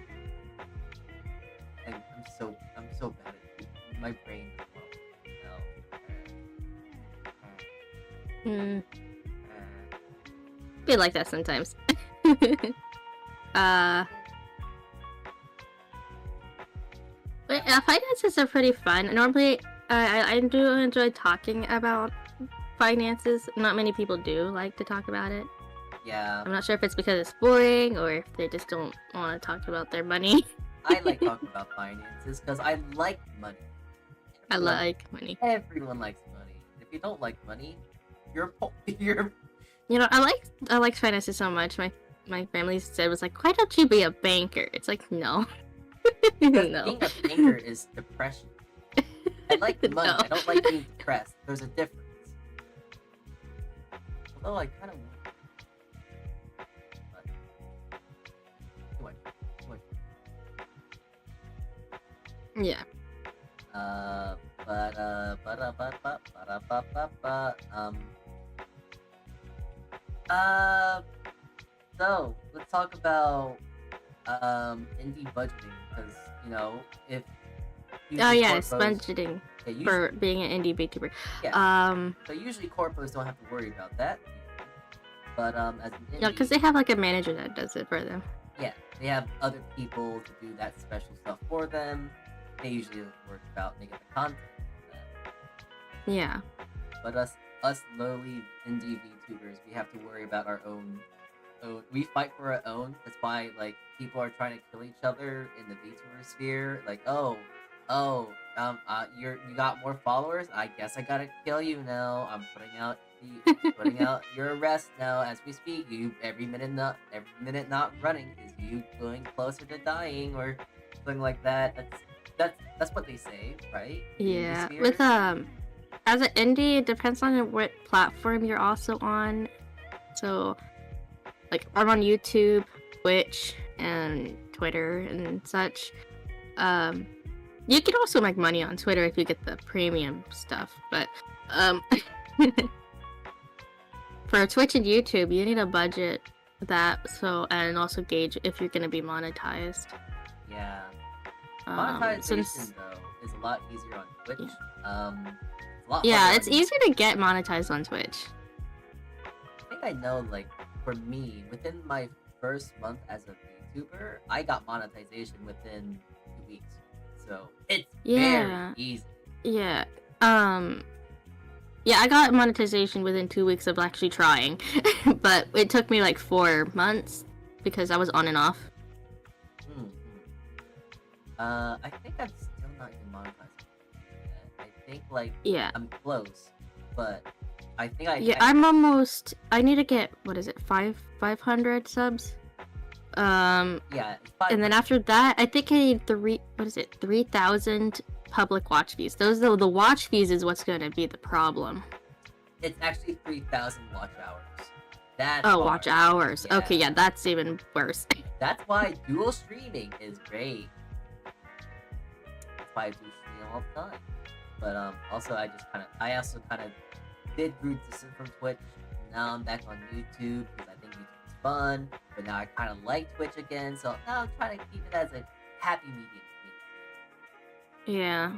I'm so bad at it. My brain is Be like that sometimes. But finances are pretty fun. Normally, I do enjoy talking about finances. Not many people do like to talk about it. Yeah. I'm not sure if it's because it's boring or if they just don't want to talk about their money. I like talking about finances because I like money. I like money. Everyone likes money. If you don't like money, you're You know, I like finances so much. My family said was like, why don't you be a banker? It's like, no. No. Being a banker is depression. I like the money. No. I don't like being depressed. There's a difference. Although I kind of want. Too much. Yeah. So let's talk about indie budgeting because if Oh yeah, it's corpos- budgeting usually, for being an indie VTuber. yeah. So usually corpos don't have to worry about that, but as an indie, Yeah, because they have like a manager that does it for them. yeah, they have other people to do that special stuff for them. They usually work about making the content for that. Yeah. But us lowly indie VTubers, we have to worry about our own. We fight for our own. That's why people are trying to kill each other in the VTuber sphere. Like, you got more followers. I guess I gotta kill you now. I'm putting out your arrest now as we speak. Every minute not running is you going closer to dying or something like that. That's what they say, right? In the Yeah. sphere. With as an indie, it depends on what platform you're also on. So, like, I'm on YouTube, Twitch, and Twitter and such. You can also make money on Twitter if you get the premium stuff, but for Twitch and YouTube, you need a budget that and also gauge if you're gonna be monetized. Yeah. Monetization Since though is a lot easier on Twitch. Yeah. It's a lot yeah, harder it's on easier to get monetized on Twitch. I think I know, for me, within my first month as a VTuber, I got monetization within 2 weeks. So it's Yeah. very easy. Yeah. Yeah, I got monetization within 2 weeks of actually trying, but it took me like 4 months because I was on and off. Mm-hmm. I think I'm still not even monetized yet. I think like Yeah. I'm close, but I think Yeah, I'm almost. I need to get, what is it, 500 subs. yeah, it's And then after that, I think I need 3,000 public watch fees. Those though, the watch fees is what's gonna be the problem. it's actually 3,000 watch hours. That's Oh, hard. watch hours. Yeah. Okay, yeah, that's even worse. That's why dual streaming is great. That's why I do stream all the time. But also I also kind of did root descent from Twitch. Now I'm back on YouTube because I think YouTube is fun. But now I kind of like Twitch again, so now I'm trying to keep it as a happy medium between the two. Yeah.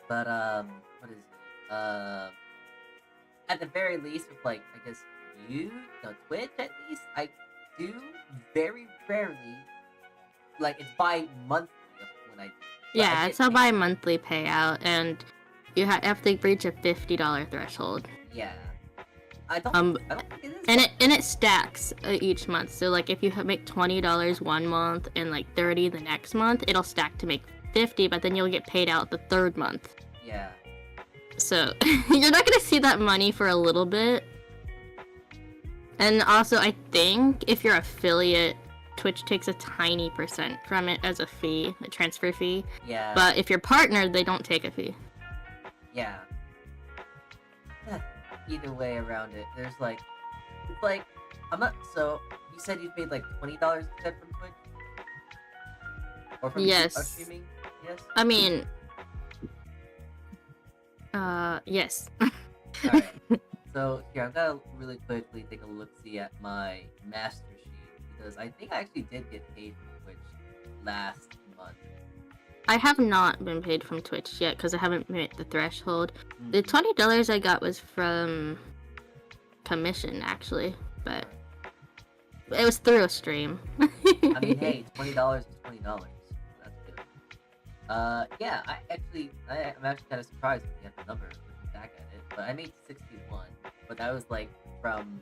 But what is it? At the very least, with like I guess Twitch at least, I do very rarely. Like it's bi-monthly when I do. But I Yeah, get it's a paid. bi-monthly payout, and you have to reach a $50 threshold. Yeah. I don't think it is. And it stacks each month. So like if you make $20 one month and like 30 the next month, it'll stack to make 50, but then you'll get paid out the third month. Yeah. So you're not gonna see that money for a little bit. And also, I think if you're affiliate, Twitch takes a tiny percent from it as a fee, a transfer fee. Yeah. But if you're partnered, they don't take a fee. Yeah. Either way around it, there's like, it's like, I'm not. So you said you've made like $20 instead from Twitch, or from Yes. streaming. Yes. I mean, yes. Alright. So here, I'm gonna really quickly take a look-see at my master sheet because I think I actually did get paid from Twitch last month. I have not been paid from Twitch yet because I haven't met the threshold. Mm. The $20 I got was from commission, actually, but it was through a stream. I mean, hey, $20 is $20. That's good. Yeah, I'm actually kind of surprised when you have the number looking back at it, but I made 61, but that was like from,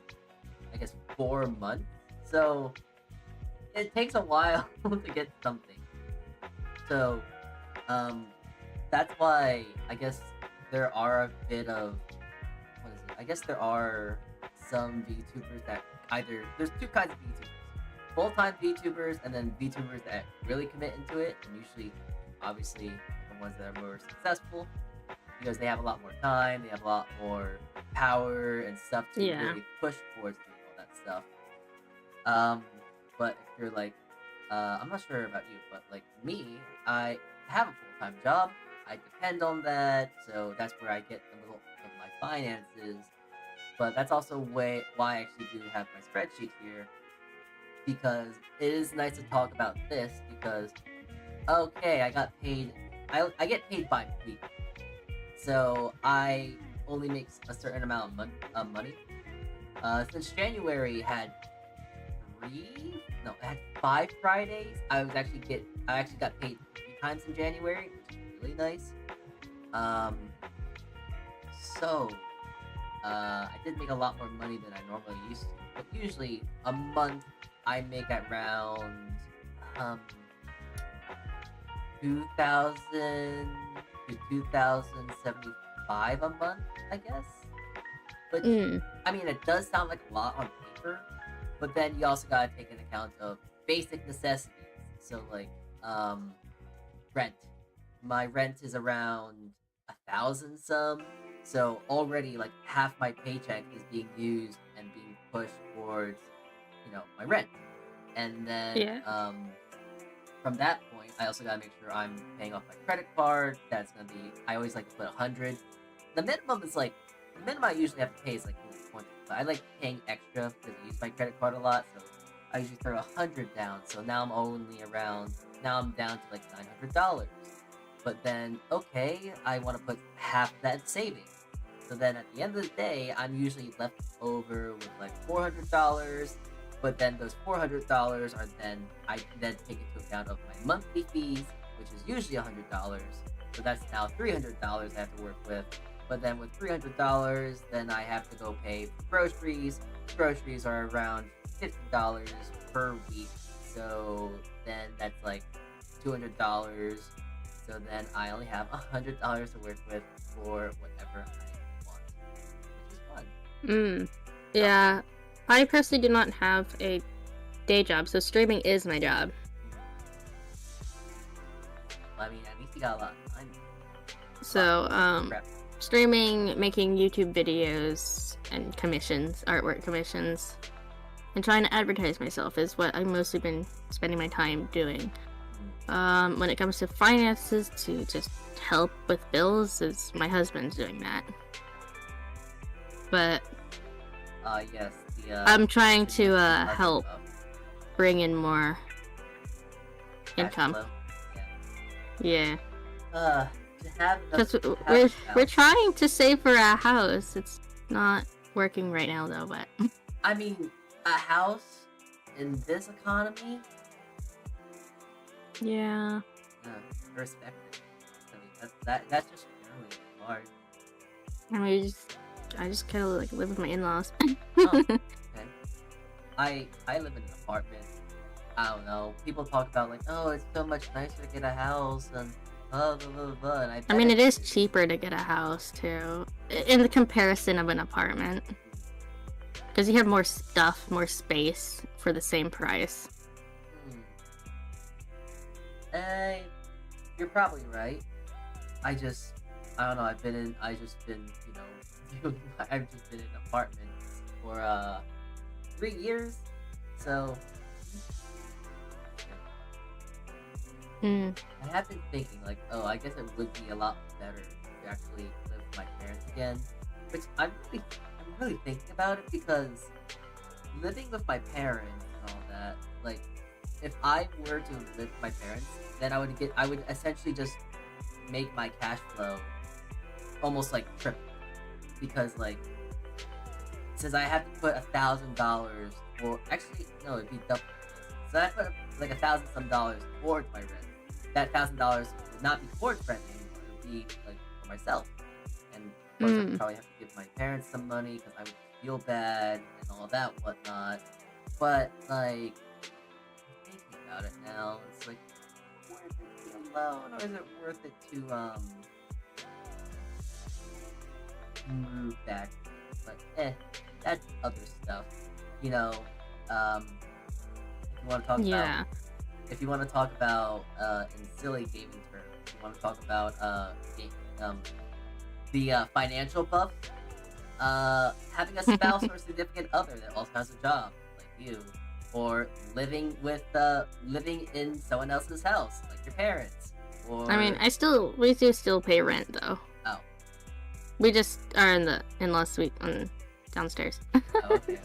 I guess, 4 months. So it takes a while to get something. So, that's why I guess there are a bit of, what is it? I guess there are some VTubers that there's two kinds of VTubers. Full-time VTubers and then VTubers that really commit into it, and usually, obviously, the ones that are more successful because they have a lot more time, they have a lot more power and stuff to really push towards doing all that stuff. But if you're like, I'm not sure about you, but like me, I have a full-time job. I depend on that, so that's where I get a little of my finances. But that's also why I actually do have my spreadsheet here, because it is nice to talk about this. Because okay, I got paid. I get paid by week, so I only make a certain amount of money. Since January had I had 5 Fridays. I actually got paid 3 times in January, which is really nice. So I did make a lot more money than I normally used to. But usually a month I make around 2,000 to 2,075 a month, I guess. But I mean, it does sound like a lot on paper. But then you also gotta take into account of basic necessities. So like, rent. My rent is around 1,000 some. So already like half my paycheck is being used and being pushed towards, my rent. And then from that point, I also gotta make sure I'm paying off my credit card. That's gonna be, I always like to put 100. The minimum I usually have to pay is like 20. But I like paying extra because I use my credit card a lot, so I usually throw 100 down. So now I'm down to like $900. But then, okay, I want to put half that saving. So then at the end of the day, I'm usually left over with like $400. But then those $400 are then I then take into account of my monthly fees, which is usually $100. So that's now $300 I have to work with. But then with $300, then I have to go pay for groceries. Groceries are around $50 per week. So then that's like $200. So then I only have $100 to work with for whatever I want, which is fun. Yeah. I personally do not have a day job, so streaming is my job. I mean, at least you got a lot of time. So, Crap. streaming, making YouTube videos, and commissions, artwork commissions, and trying to advertise myself is what I've mostly been spending my time doing. When it comes to finances, to just help with bills, is my husband's doing that. But Yes, I'm trying to the help bring in more cash income. flow. Yeah, To have because enough- to have we're enough- trying to save for a house. It's not working right now though, but I mean, a house in this economy, yeah. I respect it. I mean, that's just really hard. I mean, I just kind of like live with my in-laws. Oh, okay. I live in an apartment. I don't know. People talk about like, oh, it's so much nicer to get a house and blah blah blah blah. And I mean, it is cheaper to get a house too, in the comparison of an apartment, because you have more stuff, more space for the same price. You're probably right. I don't know. I've just been, I've just been in apartments for 3 years, so Mm. I have been thinking like, oh, I guess it would be a lot better to actually live with my parents again, which I'm really thinking about it, because living with my parents and all that, like, if I were to live with my parents, then I would essentially just make my cash flow almost like triple, because like, since I have to put $1,000, or actually no, it'd be double. So I put like $1,000 some dollars towards my rent. That $1,000 would not be towards rent anymore. It would be like for myself. And of course, I would probably have to give my parents some money because I would feel bad and all that whatnot. But like, thinking about it now, it's like, worth it to be alone, or is it worth it to move back? But that's other stuff. You know, if you want to talk Yeah. about, if you want to talk about in silly gaming terms, if you want to talk about the financial buff, having a spouse or significant other that also has a job like you, or living in someone else's house like your parents, or I mean, we do still pay rent though. Oh. We just are in the in-law suite on downstairs. Oh, okay.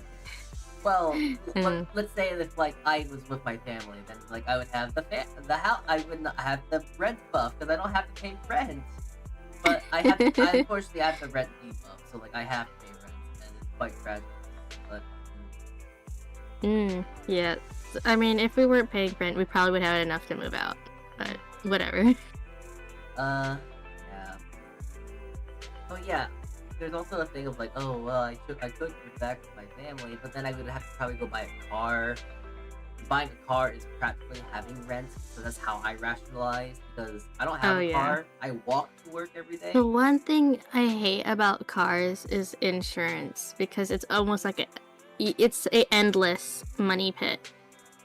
Well, Mm. let's say if like I was with my family, then like I would have the house. I would not have the rent buff because I don't have to pay rent. But I unfortunately have the rent debuff, so like I have to pay rent, and it's quite tragic. But Yeah. I mean, if we weren't paying rent, we probably would have enough to move out. But whatever. yeah. Oh yeah. There's also a thing of like, oh well, I could move back with my family, but then I would have to probably go buy a car. Buying a car is practically having rent, so that's how I rationalize, because I don't have Oh, a yeah. car. I walk to work every day. The one thing I hate about cars is insurance, because it's almost like it's a endless money pit.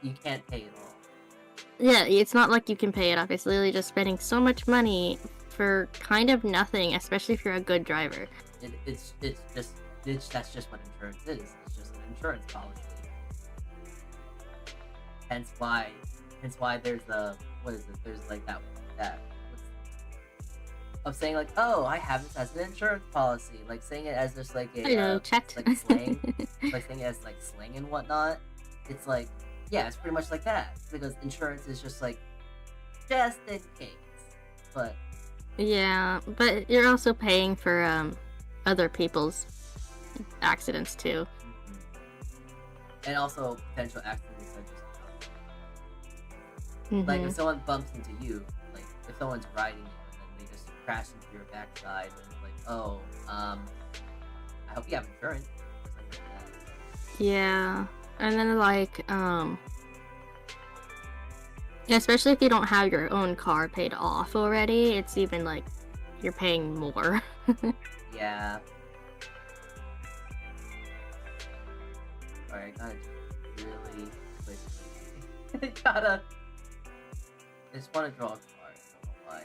You can't pay it all. Yeah, it's not like you can pay it off. It's literally just spending so much money for kind of nothing, especially if you're a good driver. That's just what insurance is. It's just an insurance policy. Hence why there's there's like that of saying like, oh, I have this as an insurance policy, like saying it as just like a Hello, chat. like slang, like saying it as like slang and whatnot. It's like, yeah, it's pretty much like that, because insurance is just like, just in case. But Yeah, but you're also paying for other people's accidents too. and also potential accidents such as like if Mhm. someone bumps into you, like if someone's riding you and then they just crash into your backside, and it's like, oh, I hope you have insurance or something like that. Yeah. And then like especially if you don't have your own car paid off already, it's even like you're paying more. Yeah. Alright, I gotta just really quickly. I just wanna draw a card. I don't know why.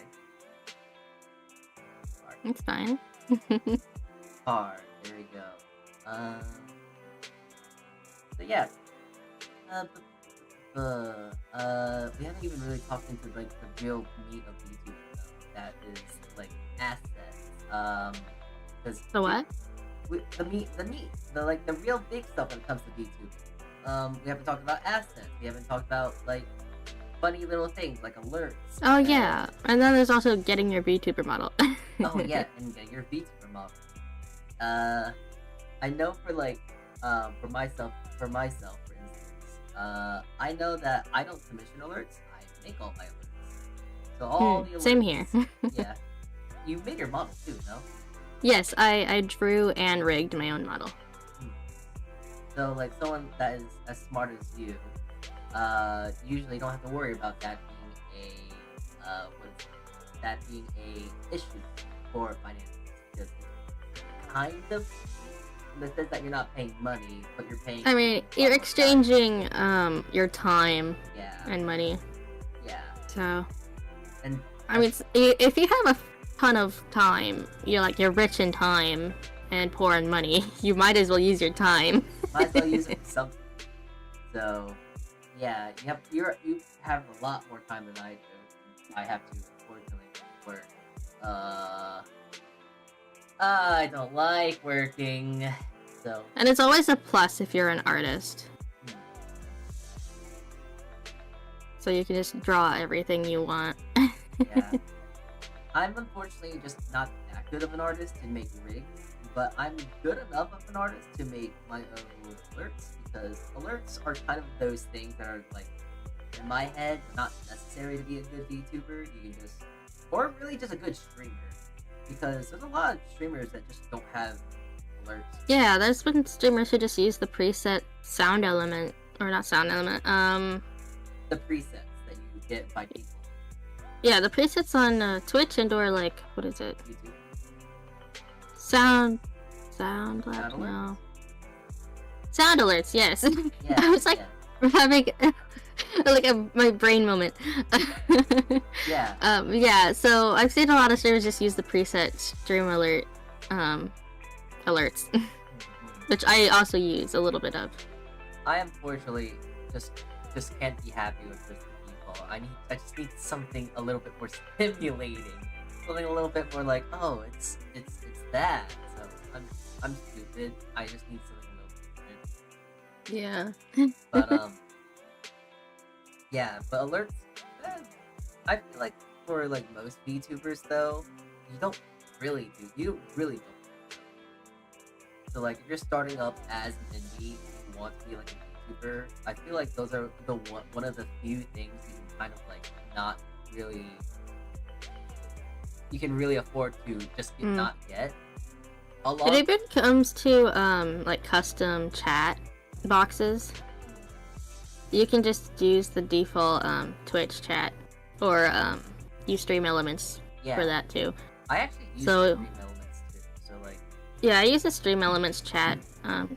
Card. It's fine. Card. There we go. So yeah. We haven't even really talked into like the real meat of YouTube though. That is like assets. Because The what? the meat, the real big stuff when it comes to VTubers. We haven't talked about assets. We haven't talked about like funny little things like alerts. Oh yeah. And then there's also getting your VTuber model. Oh yeah, and get your VTuber model. I know for like, for myself, for instance, I know that I don't commission alerts. I make all my alerts. So all the alerts. Same here. Yeah. You made your model too, no? Yes, I drew and rigged my own model. So like someone that is as smart as you, usually don't have to worry about that being a issue for finances. Because kind of in the sense that you're not paying money, but you're paying. I mean, you're exchanging your time Yeah. and money. Yeah. So, And I mean, if you have a ton of time, you're rich in time and poor in money. You might as well use your time. might as well use it for something. So, yeah, you have a lot more time than I do. I have to, unfortunately, work. I don't like working. So, And it's always a plus if you're an artist. So you can just draw everything you want. yeah. I'm unfortunately just not that good of an artist to make rigs, but I'm good enough of an artist to make my own alerts, because alerts are kind of those things that are like, in my head, not necessary to be a good VTuber. You can just, or really just a good streamer, because there's a lot of streamers that just don't have alerts. Yeah, there's been streamers who just use the preset sound element, or not sound element, The presets that you get by default. yeah, the presets on Twitch and or like, what is it? YouTube. Sound Sound Lab? alerts? No. Sound alerts, yes. Yeah. I was like, yeah. having like my brain moment. Yeah. Yeah, so I've seen a lot of streamers just use the preset stream alert alerts, which I also use a little bit of. I unfortunately just can't be happy with just the default. I just need something a little bit more stimulating. Something a little bit more like, oh, it's that. So I'm stupid. I just need something a little Yeah. bit. But yeah, but alerts, I feel like for like most VTubers though, you don't really don't. So like if you're starting up as an indie, you want to be like a VTuber, I feel like those are one of the few things you can kind of like not really, you can really afford to just not get. It even comes to like custom chat boxes. You can just use the default Twitch chat, or use Stream Elements for that too. I actually use So- Stream Elements too, so like Yeah, I use the Stream Elements chat I'm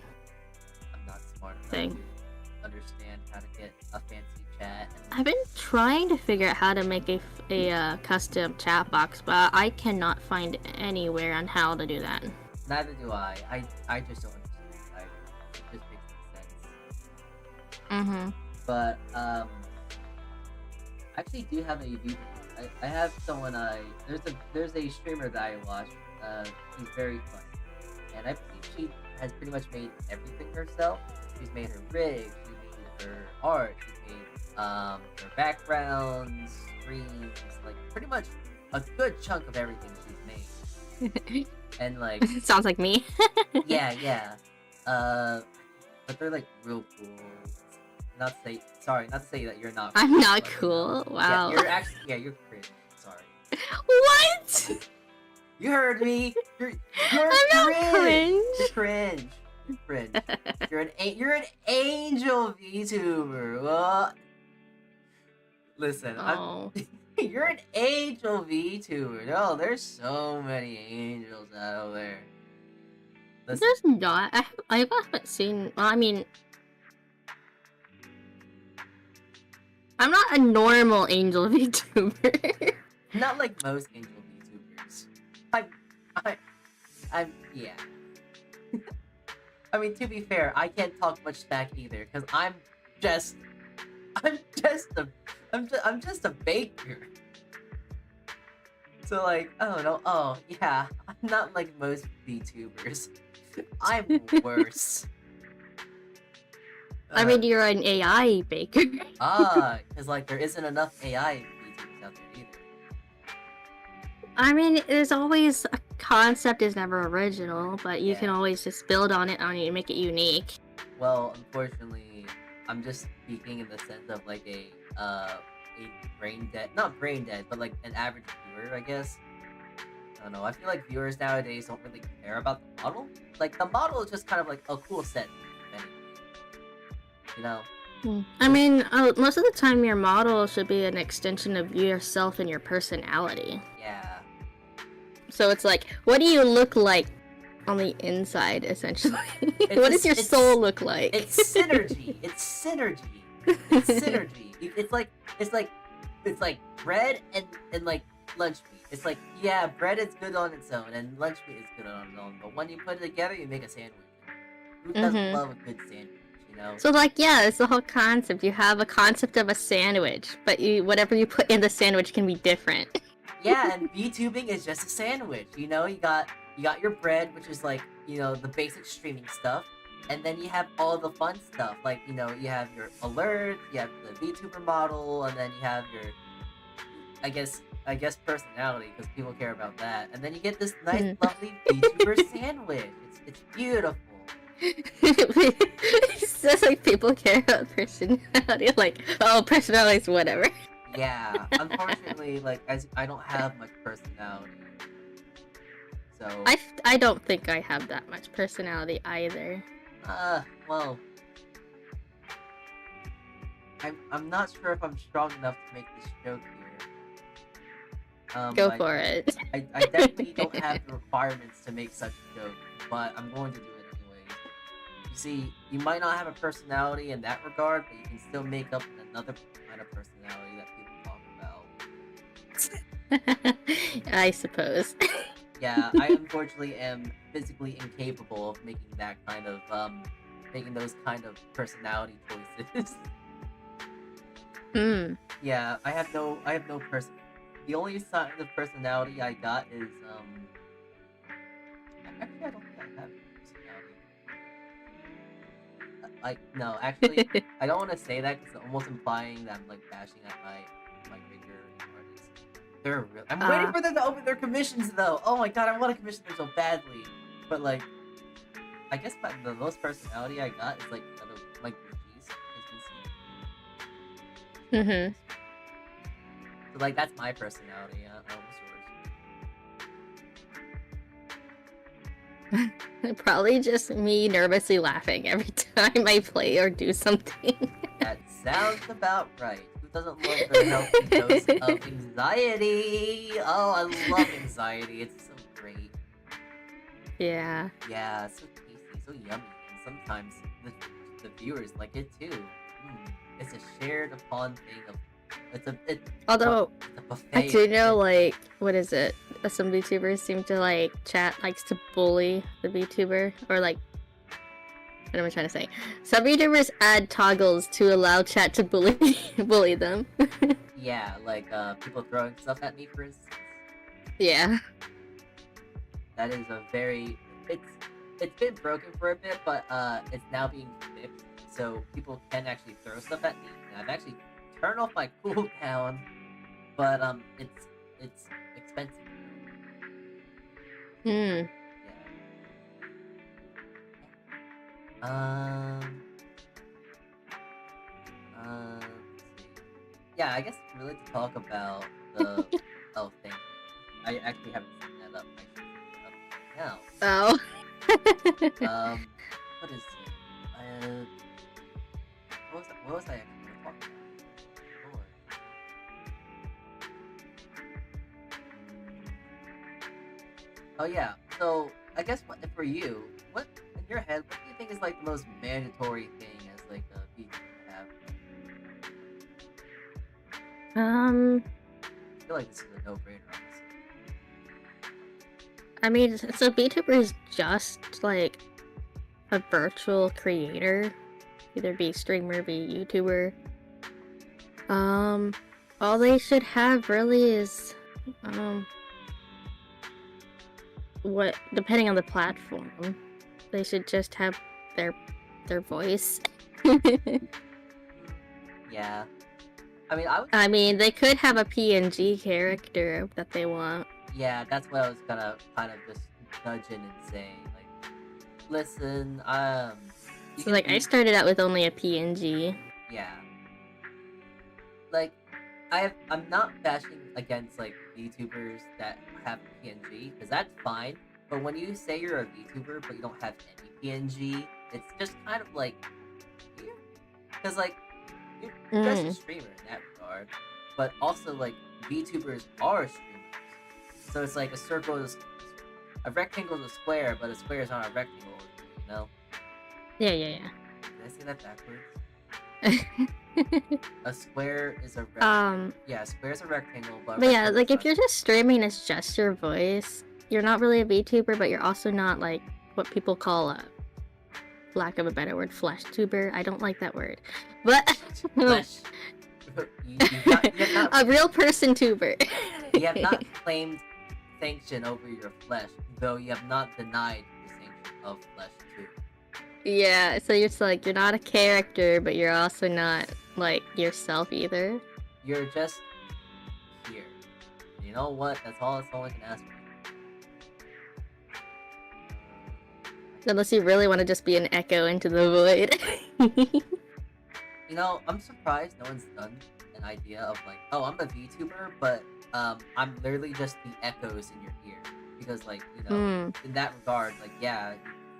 not smart enough thing. to understand how to get a fancy chat. And I've been trying to figure out how to make a custom chat box, but I cannot find anywhere on how to do that. neither do I. I just don't understand either. It just makes no sense. Mm-hmm. But I actually do have a view. I have someone there's a streamer that I watch. She's very funny, and I believe she has pretty much made everything herself. She's made her rig, she made her art, she made her backgrounds, screens, like pretty much a good chunk of everything she's made. And like Sounds like me. yeah. but they're like real cool. Not to say that you're not. I'm cool, not but, cool. Wow. Yeah, you're cringe. Sorry. What? You heard me. You're I'm not cringe. You're cringe. You're cringe. You're an angel VTuber. What? Listen, Oh. you're an angel VTuber. No, there's so many angels out there. Listen, There's not. I haven't seen. Well, I mean, I'm not a normal angel VTuber. not like most angel VTubers. I'm yeah. I mean, to be fair, I can't talk much smack either, because I'm just a baker. So like, I don't know. Oh yeah, I'm not like most VTubers. I'm worse. I mean, you're an AI baker. because like there isn't enough AI VTubers out there either. I mean, there's always a concept is never original, but you can Yeah. always just build on it and make it unique. Well, unfortunately, I'm just speaking in the sense of like a not brain dead, but like an average viewer, I guess. I don't know. I feel like viewers nowadays don't really care about the model. Like the model is just kind of like a cool set, if anything. You know? I mean, most of the time your model should be an extension of yourself and your personality. Yeah. So it's like, what do you look like on the inside, essentially? What does your soul look like? It's synergy. It's synergy. It's synergy. It's like bread and like lunch meat. It's like, yeah, bread is good on its own and lunch meat is good on its own, but when you put it together, you make a sandwich. Who doesn't love a good sandwich? You know? So like, yeah, it's the whole concept. You have a concept of a sandwich, but whatever you put in the sandwich can be different. Yeah, and VTubing is just a sandwich. You know, you got your bread, which is like, you know, the basic streaming stuff, and then you have all the fun stuff. Like, you know, you have your alert, you have the VTuber model, and then you have your, I guess personality, because people care about that. And then you get this nice, lovely VTuber sandwich. It's beautiful. It's just like people care about personality. Like, oh, personality's whatever. Yeah, unfortunately, like, I don't have much personality. So... I don't think I have that much personality either. Well... I'm not sure if I'm strong enough to make this joke here. Go for it. I definitely don't have the requirements to make such a joke, but I'm going to do it anyway. You see, you might not have a personality in that regard, but you can still make up another kind of personality that people talk about. I suppose. Yeah, I unfortunately am physically incapable of making that kind of, making those kind of personality choices. Yeah, I have no person. The only sign of personality I got is, actually, I don't think I have personality. No, actually, I don't want to say that because it's almost implying that I'm, like, bashing at my regular artists. They're real. I'm waiting for them to open their commissions, though! Oh my god, I want a commission there so badly! But, like, I guess the most personality I got is, like, my Gucci's, as you can see. So, like, that's my personality. What's yours? Probably just me nervously laughing every time I play or do something. That sounds about right. Who doesn't love their healthy dose of anxiety? Oh, I love anxiety. It's so great. Yeah. Yeah, it's so tasty, so yummy, and sometimes the viewers like it too. It's a shared upon thing of. Although, it's a buffet. I do know, like, what is it? Some VTubers seem to, like, chat likes to bully the VTuber, or, like, what am I trying to say? Some VTubers add toggles to allow chat to bully them. Yeah, like, people throwing stuff at me, for instance. Yeah. That is a very... It's been broken for a bit, but, it's now being fixed, so people can actually throw stuff at me, and I've actually turned off my cooldown, but, it's expensive. Hmm. Yeah. yeah, I guess really to talk about the oh, thank you. I actually haven't seen that up. I should see it up right Oh. now. What is it? What was I actually gonna talk about? Lord. Oh yeah. So I guess what for you? What in your head? What do you think is like the most mandatory thing as like a VTuber to have? I feel like this is a no-brainer, honestly. I mean, so VTuber is just like a virtual creator, either be streamer, be YouTuber. All they should have really is, what, depending on the platform, they should just have their voice. Yeah. I mean, they could have a PNG character that they want. Yeah, that's what I was gonna kind of just nudge in and say. Like, listen, you So can like, I be- started out with only a PNG. yeah. Like, I'm not bashing against like VTubers that have PNG because that's fine. But when you say you're a VTuber but you don't have any PNG, it's just kind of like weird. Because like you're just a streamer in that regard, but also like VTubers are streamers, so it's like a circle is a rectangle is a square, but a square is not a rectangle. You know? Yeah. Did I say that backwards? A square is a yeah, a square is a rectangle, but yeah, like if you're just streaming as just your voice, you're not really a VTuber, but you're also not like what people call a, lack of a better word, flesh tuber. I don't like that word, but flesh. you have not, a real person tuber. you have not claimed sanction over your flesh, though you have not denied the sanction of flesh too. Yeah, so it's like you're not a character, but you're also not like yourself either. You're just here. You know what? That's all I can ask for. Unless you really want to just be an echo into the void. You know, I'm surprised no one's done an idea of like, oh, I'm a VTuber, but I'm literally just the echoes in your ear. Because like, you know, in that regard, like, yeah,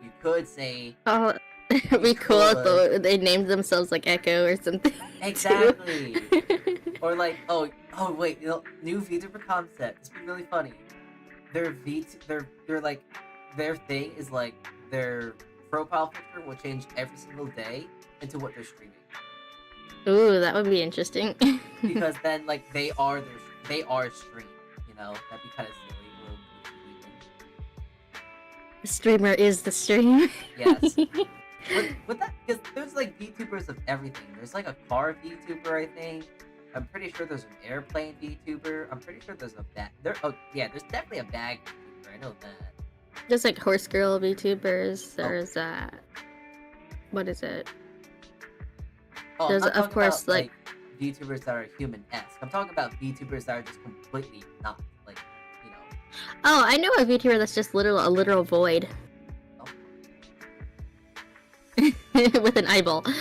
you could say, oh, it'd be cool if they named themselves like Echo or something. exactly. Or like, oh wait, you know, new VTuber concept. It's been really funny. They're like, their thing is like their profile picture will change every single day into what they're streaming. Ooh, that would be interesting. Because then like they are stream. You know, that'd be kind of silly. A little goofy even. The streamer is the stream. Yes. With that, because there's like VTubers of everything. There's like a car VTuber, I think. I'm pretty sure there's an airplane VTuber. I'm pretty sure there's a bag. There's definitely a bag VTuber. I know that. There's like horse girl VTubers. There's what is it? Oh, There's I'm not of talking course about, like VTubers that are human-esque. I'm talking about VTubers that are just completely not, like, you know. oh, I know a VTuber that's just a literal void. Oh. With an eyeball. I'm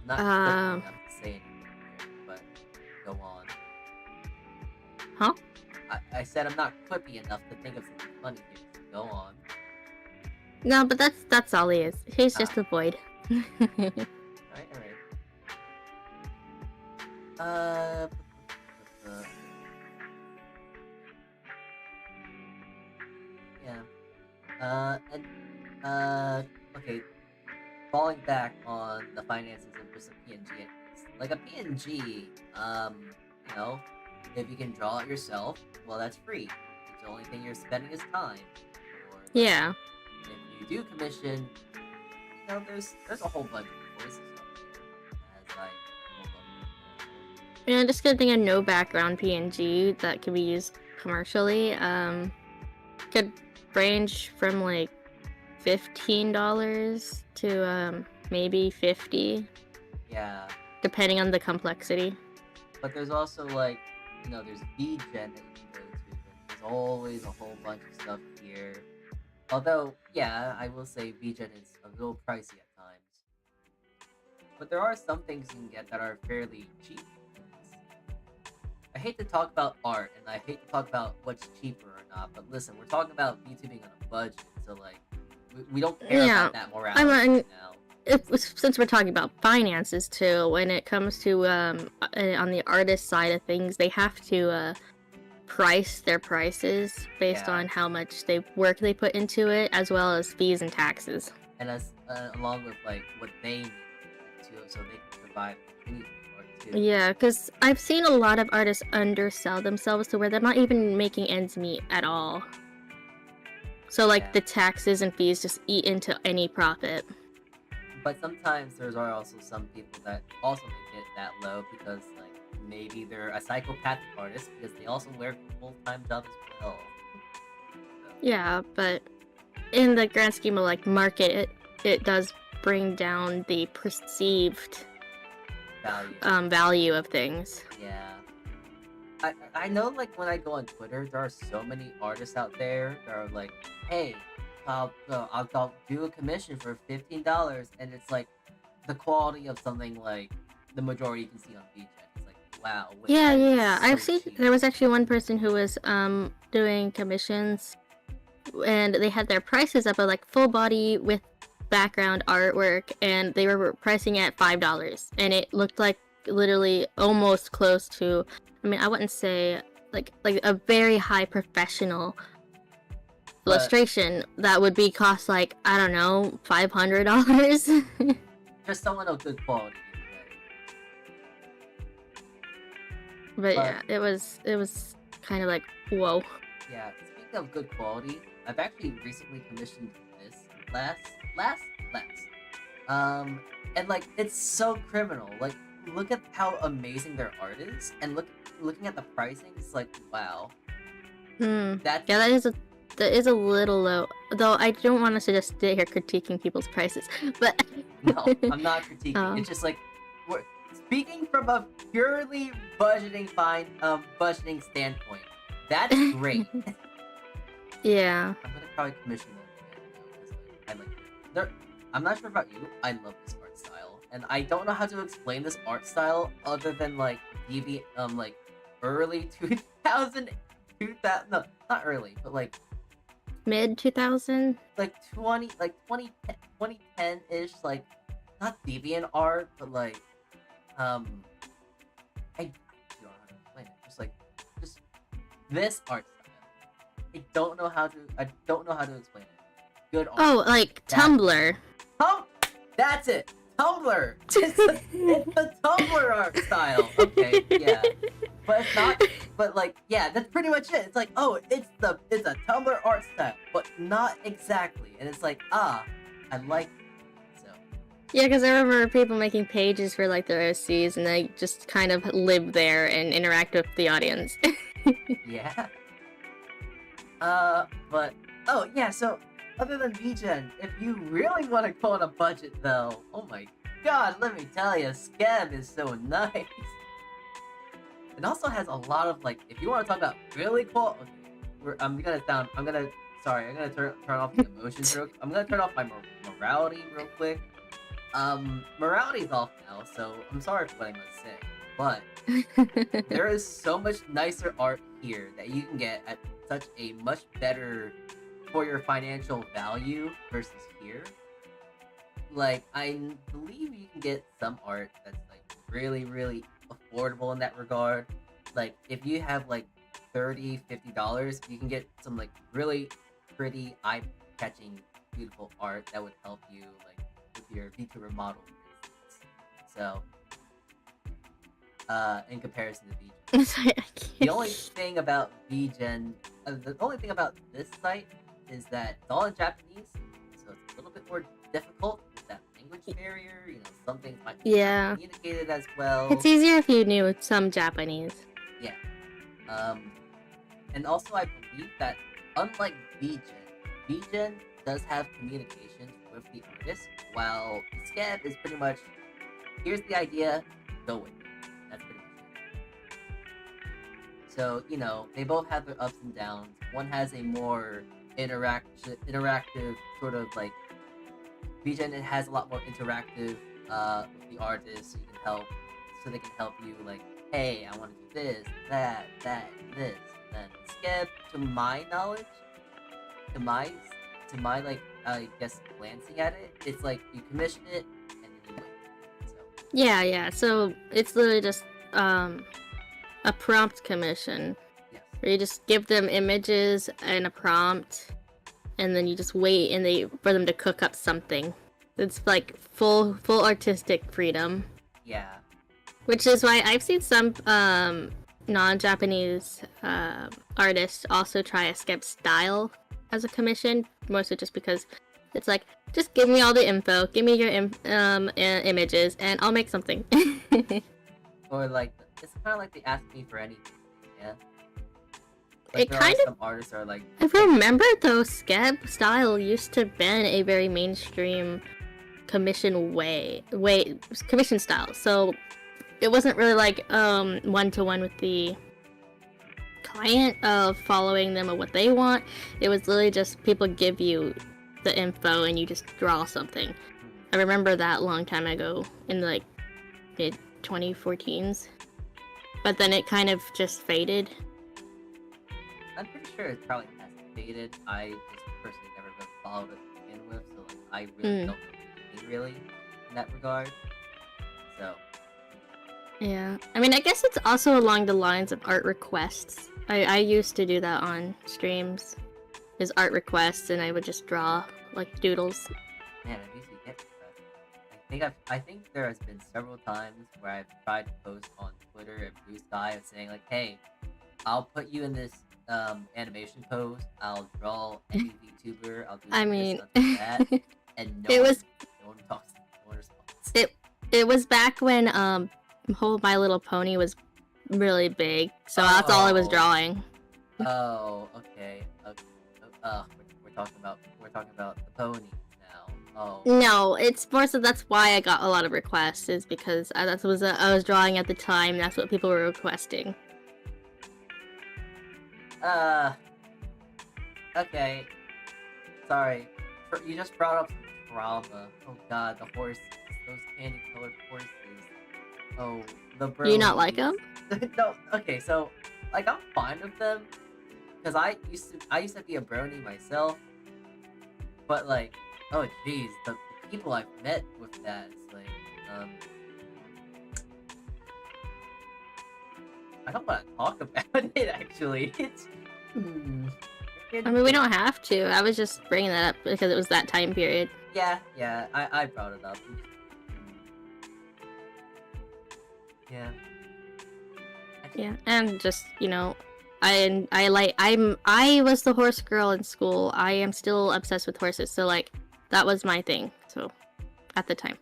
not quick enough to say anything here, but go on. Huh? I said I'm not quippy enough to think of something funny here, so go on. No, but that's all he is. He's just a void. Alright. Yeah. Okay. Falling back on the finances of just a PNG, like a PNG, you know, if you can draw it yourself, well, that's free. The only thing you're spending is time. Or, like, Yeah. if you do commission, you know, there's a whole bunch of voices up there. As I hold up. Yeah, just gonna think of no background PNG that can be used commercially. Could range from like $15 to maybe $50. Yeah. Depending on the complexity. But there's also like, you know, there's VGen that you can go to. And there's always a whole bunch of stuff here. Although, yeah, I will say VGen is a little pricey at times. but there are some things you can get that are fairly cheap. I hate to talk about art, and I hate to talk about what's cheaper or not, but listen, we're talking about VTubing on a budget, so like, we don't care Yeah, about that morality I mean, right now. since we're talking about finances too, when it comes to on the artist side of things, they have to price their prices based Yeah. on how much work they put into it, as well as fees and taxes. And as along with like what they need to, so they can survive and continue to make art too. Yeah, because I've seen a lot of artists undersell themselves to where they're not even making ends meet at all. So like Yeah. the taxes and fees just eat into any profit. But sometimes there's also some people that also make it that low because like maybe they're a psychopathic artist because they also work a full-time job as well. So, Yeah, but in the grand scheme of like market, it does bring down the perceived value. value of things. Yeah. I know like when I go on Twitter, there are so many artists out there that are like, hey, I'll do a commission for $15, and it's like the quality of something like the majority you can see on VJ. It's like, wow. Wait, Yeah, that is yeah. so I've seen cheap. there was actually one person who was doing commissions, and they had their prices up at like full body with background artwork, and they were pricing at $5, and it looked like literally almost close to. I mean, I wouldn't say like a very high professional But- illustration that would be cost like, I don't know, $500. Just someone of good quality. But yeah, it was kind of like, whoa. Yeah, speaking of good quality, I've actually recently commissioned this last. And like it's so criminal. Like, look at how amazing their art is, and looking at the pricing, it's like, wow. That's Yeah, that is a little low. Though I don't want us to just sit here critiquing people's prices, but no, I'm not critiquing. Oh. It's just like we're speaking from a purely budgeting standpoint. That's great. yeah. I'm gonna probably commission them again, though, 'cause, like, I'm not sure about you. I love this art style, and I don't know how to explain this art style other than like like early 2000, no, not early, but like Mid 2000. like 2010 ish, like not deviant art, but like I don't know how to explain it. Just this art style. I don't know how to explain it. Good art. Oh, like That- Tumblr. Oh, that's it. Tumblr. It's the Tumblr art style. Okay, yeah. But it's not. But like, yeah, that's pretty much it. It's like, oh, it's a Tumblr art style, but not exactly. And it's like, I like it. So Yeah, because I remember people making pages for like their OCs, and they just kind of live there and interact with the audience. yeah. But oh yeah. So other than VGen, if you really want to go on a budget, though, oh my god, let me tell you, Scab is so nice. It also has a lot of like, if you want to talk about really cool, okay, I'm gonna turn off the emotions I'm gonna turn off my morality real quick. Morality's off now, so I'm sorry for what I must say, but there is so much nicer art here that you can get at such a much better for your financial value versus here. Like, I believe you can get some art that's like really, really affordable in that regard. Like, if you have like $30-$50, you can get some like really pretty, eye-catching, beautiful art that would help you like with your VTuber model, for instance. So, in comparison to VGen. Sorry, I can't. The only thing about this site is that it's all in Japanese, so it's a little bit more difficult with that language barrier. You know, some things might be Yeah. communicated as well. It's easier if you knew some Japanese. And also I believe that unlike VGen does have communications with the artist, while Scab is pretty much, here's the idea, go with it. That's pretty much it. So, you know, they both have their ups and downs. One has a more interactive sort of like, VGen, it has a lot more interactive with the artist, so you can help, so they can help you. Like, hey, I want to do this, that, this. And skip, to my knowledge, to my like, I guess glancing at it, it's like you commission it and then you wait. So Yeah. So it's literally just a prompt commission yes. where you just give them images and a prompt, and then you just wait for them to cook up something. It's like full artistic freedom, Yeah. which is why I've seen some non-Japanese artists also try a skip style as a commission, mostly just because it's like, just give me all the info, give me your images, and I'll make something. Or like, it's kind of like they ask me for anything. Yeah. It there kind are of- some artists are like, I remember though, skip style used to been a very mainstream commission commission style. So it wasn't really like one-to-one with the client of following them or what they want. It was literally just people give you the info and you just draw something. I remember that long time ago in like mid 2014s, but then it kind of just faded. I'm pretty sure it probably has faded. I just personally never really followed it to begin with, so like I really don't know anything really in that regard. So Yeah, I mean, I guess it's also along the lines of art requests. I used to do that on streams, is art requests, and I would just draw like doodles. man, I usually get requests. I think there has been several times where I've tried to post on Twitter and Blue Sky of saying like, hey, I'll put you in this animation pose. I'll draw any VTuber. I'll do I this, mean, I'll do that, and no one talks. No one responds. It was back when whole My Little Pony was really big, so that's all I was Oh. drawing. Oh, okay. We're talking about the ponies now. Oh, No, it's more so that's why I got a lot of requests, is because I was drawing at the time. That's what people were requesting. okay. Sorry, you just brought up some trauma. Oh God, the horses, those candy-colored horses. Oh, the Do you not like bronies. them? No, okay, so like I'm fine with them because I used to be a brony myself, but like, oh jeez, the people I've met with that, it's like, I don't want to talk about it actually. It's, I mean, we don't have to. I was just bringing that up because it was that time period. Yeah, I brought it up. Yeah. Yeah, and just, you know, I was the horse girl in school. I am still obsessed with horses, so like that was my thing. So at the time.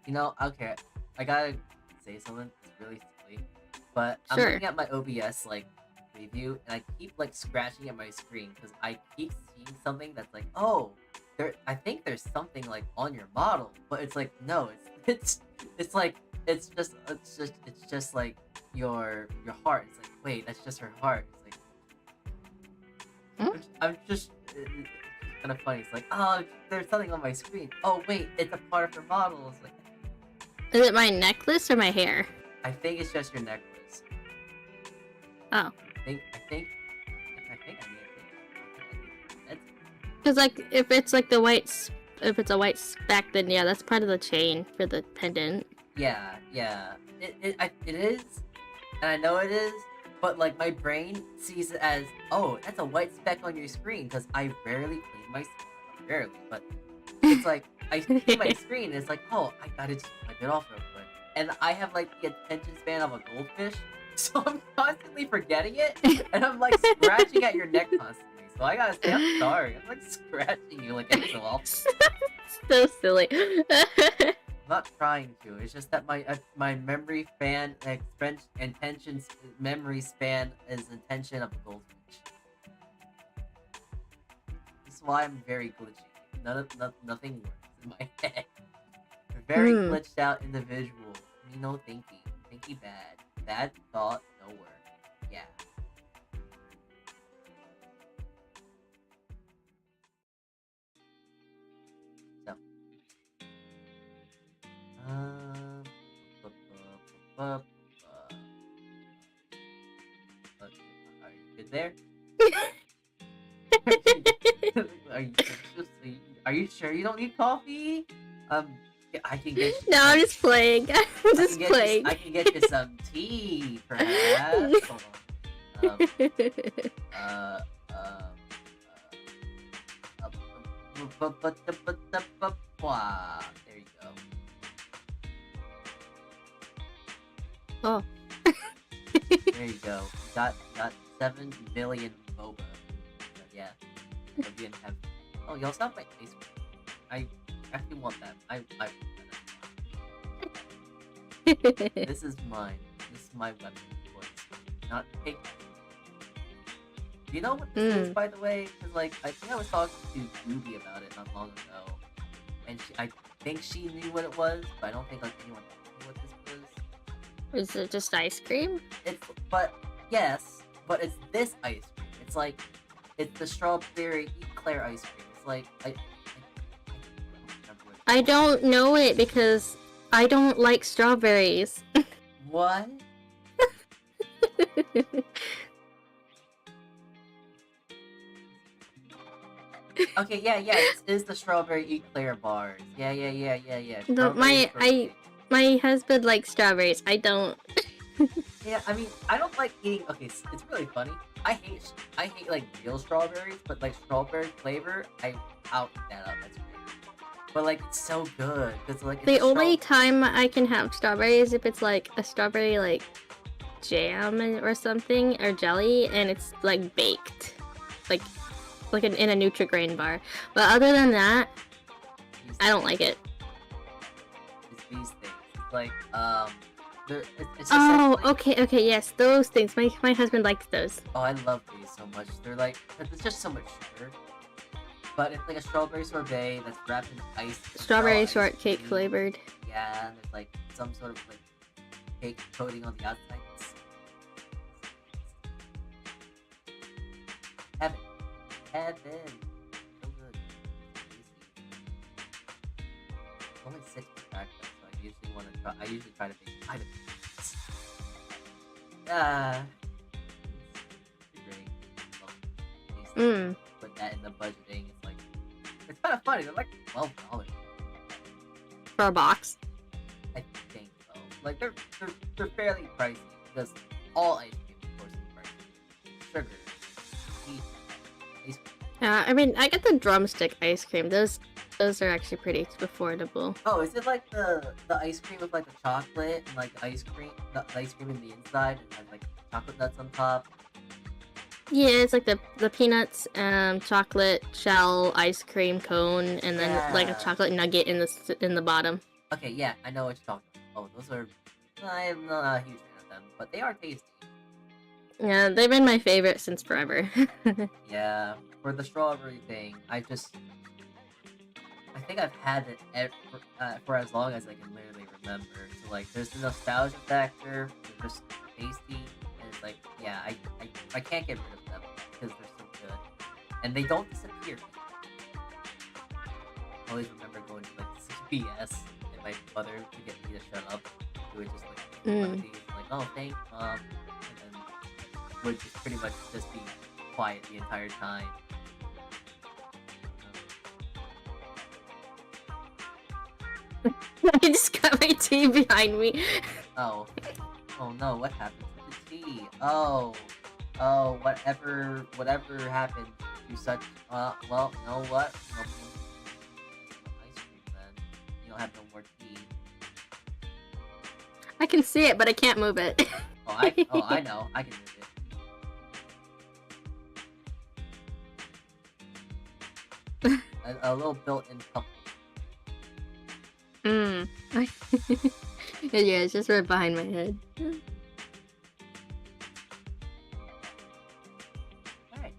You know, okay, I gotta say something. It's really silly, but I'm Sure. looking at my OBS like preview, and I keep like scratching at my screen because I keep seeing something that's like, oh, I think there's something like on your model, but it's like, no, it's like it's just like your heart. It's like, wait, that's just her heart. It's like, I'm just it's kind of funny. It's like, oh, there's something on my screen. Oh wait, it's a part of her model. It's like, Is it my necklace or my hair? I think it's just your necklace. Oh. I think I need it. Because like if it's like if it's a white speck, then yeah, that's part of the chain for the pendant. Yeah. It is, and I know it is, but like my brain sees it as, oh, that's a white speck on your screen because I rarely clean my screen. Rarely, but it's like I clean my screen. And it's like, oh, I gotta just wipe it off real quick, and I have like the attention span of a goldfish, so I'm constantly forgetting it, and I'm like scratching at your neck constantly. So I gotta say, I'm sorry. I'm like scratching you like every so often. So silly. I'm not trying to. It's just that my memory span, memory span is intention of a goldfish. This is why I'm very glitchy. Nothing works in my head. Very glitched out individual. Me no thinky. Thinky bad. Bad thought, no work. Yeah. So. uh, are you good there? Are you sure you don't need coffee? I can get you No, I'm just playing. I'm just playing. I can get you some tea, perhaps. Hold on. Uh, um, there you go. Oh. There you go. Got 7 million boba. Yeah. So we didn't have. Oh, y'all stop my ice cream. I actually want that. I This is mine. This is my weapon of choice. Not take. Do you know what this is, by the way? Because like I think I was talking to Ruby about it not long ago, and I think she knew what it was, but I don't think like anyone knew what this was. Is it just ice cream? Yes, but it's this ice cream. It's like it's the strawberry eclair ice cream. It's like I don't remember what I don't know it because I don't like strawberries. What? Okay, yeah, it is the strawberry eclair bars. Yeah. No, my husband likes strawberries. I don't. Yeah, I mean, I don't like eating. Okay, it's really funny. I hate like real strawberries, but like strawberry flavor, I'll eat that up. That's great. But like, it's so good because like The only time I can have strawberries if it's like a strawberry like jam or something or jelly, and it's like baked, like in a Nutri-Grain bar. But other than that, I don't like it. It's these things. It's like it's Oh, essentially- okay, yes, those things. My husband likes those. Oh, I love these so much. They're like, it's just so much sugar. But it's like a strawberry sorbet that's wrapped in ice. Strawberry ice shortcake cream. flavored. Yeah, and there's like some sort of like cake coating on the outside. Heaven. So good. It's only 6 per pack, though, so I usually try to make 5 of these. It's great. Love these things. Put that in the budgeting. It's kind of funny. They're like $12 For a box. I think so. Like they're fairly pricey because all ice cream, of course, is pricey. Sugar, sweet, ice cream. I mean, I get the drumstick ice cream. Those are actually pretty affordable. Oh, is it like the ice cream with like the chocolate and like the ice cream in the inside and has like chocolate nuts on top? Yeah, it's like the peanuts, chocolate shell ice cream cone, and then like a Yeah. chocolate nugget in the bottom. Okay, yeah, I know what you're talking about. Oh, those are. I'm not a huge fan of them, but they are tasty. Yeah, they've been my favorite since forever. Yeah, for the strawberry thing, I think I've had it for as long as I can literally remember. So like, there's the nostalgia factor. They're just tasty, and it's like, yeah, I can't get rid of them because they're so good, and they don't disappear. I always remember going to like CBS and my mother to get me to shut up. She would just like make fun of these, like, oh, thanks, mom, and then would just pretty much just be quiet the entire time. I just got my tea behind me. Oh no, what happened to the tea? Oh, whatever happened to such, well, you know what? No ice cream then. You don't have no more tea. I can see it, but I can't move it. I know, I can move it. A little built-in couple. Yeah, it's just right behind my head. Alright. I don't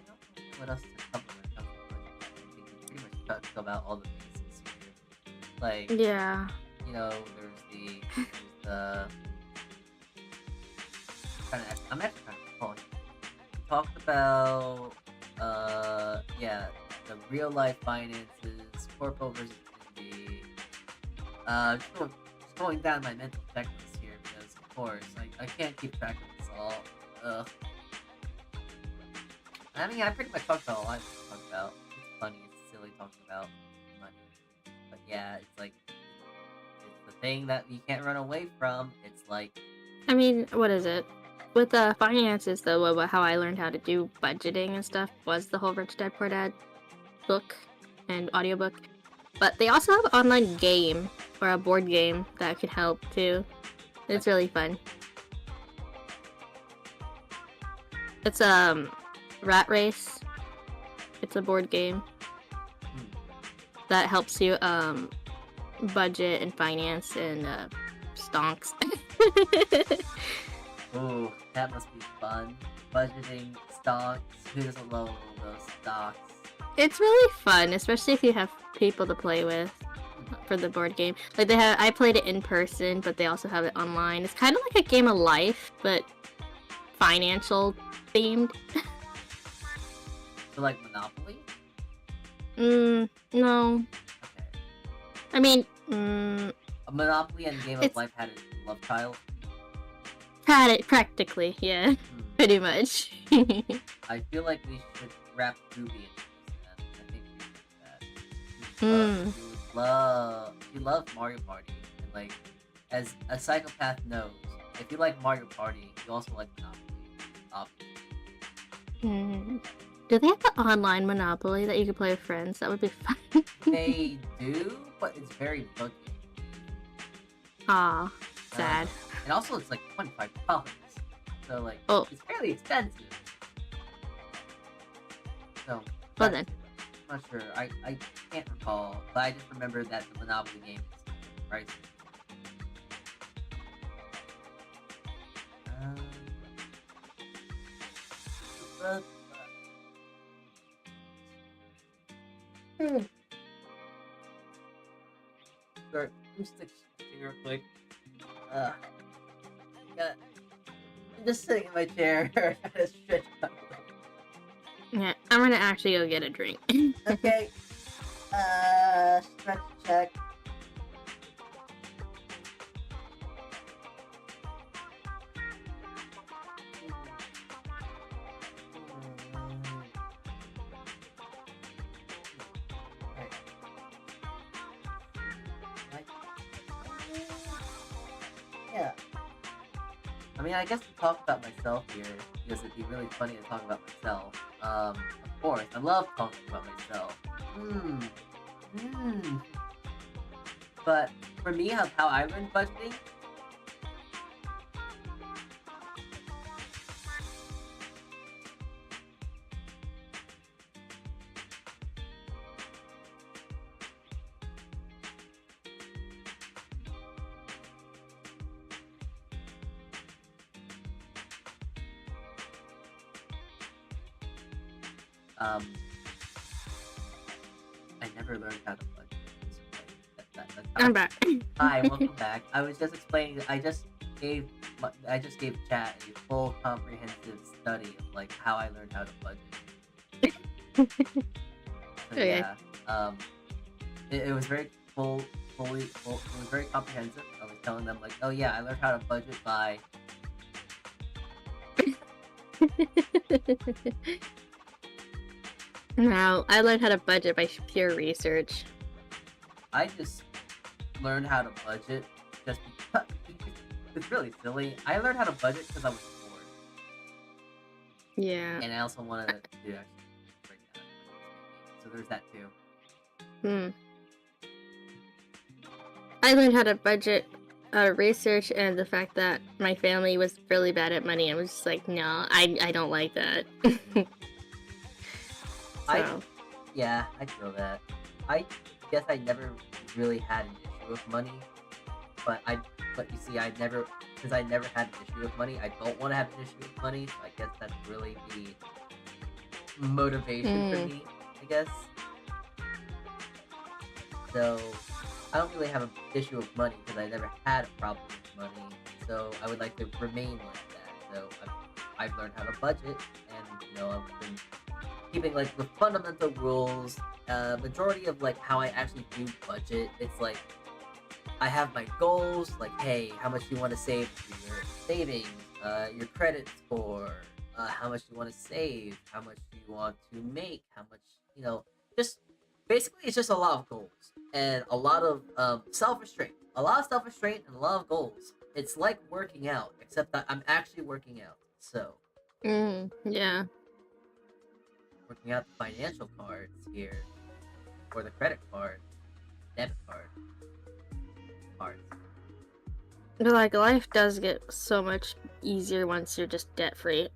know what else to cover when it comes to budget. I think we pretty much talked about all the basics here. Like, Yeah. you know, there's the I'm actually trying to recall. We talked about yeah, the real life finances, corpo versus indie. Just going down my mental checklist course. I can't keep track of this all. Ugh. I mean, I pretty much talked about a lot to talk about. It's funny, it's silly talking about money. But yeah, it's like, it's the thing that you can't run away from. It's like, I mean, what is it? With finances, though, how I learned how to do budgeting and stuff was the whole Rich Dad Poor Dad book and audiobook. But they also have an online game or a board game that could help too. It's really fun. It's Rat Race. It's a board game that helps you budget and finance and stonks. ooh, that must be fun. Budgeting, stocks. Who doesn't love those stocks? It's really fun, especially if you have people to play with for the board game. Like I played it in person, but they also have it online. It's kind of like a game of life, but financial themed. So like Monopoly? No. Okay. I mean, A Monopoly and Game of It's- Life had a love child. had it practically, yeah, pretty much. I feel like we should wrap Ruby into this, man. I think we should do that. She loves Mario Party, and like, as a psychopath knows, if you like Mario Party, you also like Monopoly. Do they have an online Monopoly that you could play with friends? That would be fun. They do, but it's very buggy. Aw, sad. And also, it's like $25. So like, Oh. it's fairly expensive. So, Well not- then. I'm not sure. I can't recall, but I just remember that the Monopoly game is pricey. But- Sorry, let me stick something real quick. I'm just sitting in my chair. I gotta stretch out. Yeah, I'm gonna actually go get a drink. Okay. Stretch check. Yeah. I mean, I guess to talk about myself here, because it'd be really funny to talk about myself. Of course, I love talking about myself. But for me, how I learned budgeting, I never learned how to budget. That's how I'm back. Hi, welcome back. I was just explaining. I just gave chat a full comprehensive study of like how I learned how to budget. So, Okay. yeah, it was very it was very comprehensive. I was telling them like, oh yeah, I learned how to budget by. No, I learned how to budget by pure research. I just learned how to budget just because it's really silly. I learned how to budget because I was bored, Yeah. and I also wanted to actually break down. So there's that too. I learned how to budget out of research and the fact that my family was really bad at money. I was just like, no, I don't like that. So, Yeah, I feel that. I guess I never really had an issue with money, but you see, since I never had an issue with money, I don't want to have an issue with money. So I guess that's really the motivation for me, I guess. So I don't really have an issue with money because I never had a problem with money. So I would like to remain like that. So I've learned how to budget, and I've been keeping like the fundamental rules. Majority of like how I actually do budget, it's like I have my goals, like, hey, how much you want to save for your savings, your credit score, how much you want to save, how much you want to make, how much, just basically it's just a lot of goals and a lot of self-restraint. A lot of self-restraint and a lot of goals. It's like working out, except that I'm actually working out. So, Yeah. working out the financial cards here, or the credit card, debit card, cards. But like life does get so much easier once you're just debt free.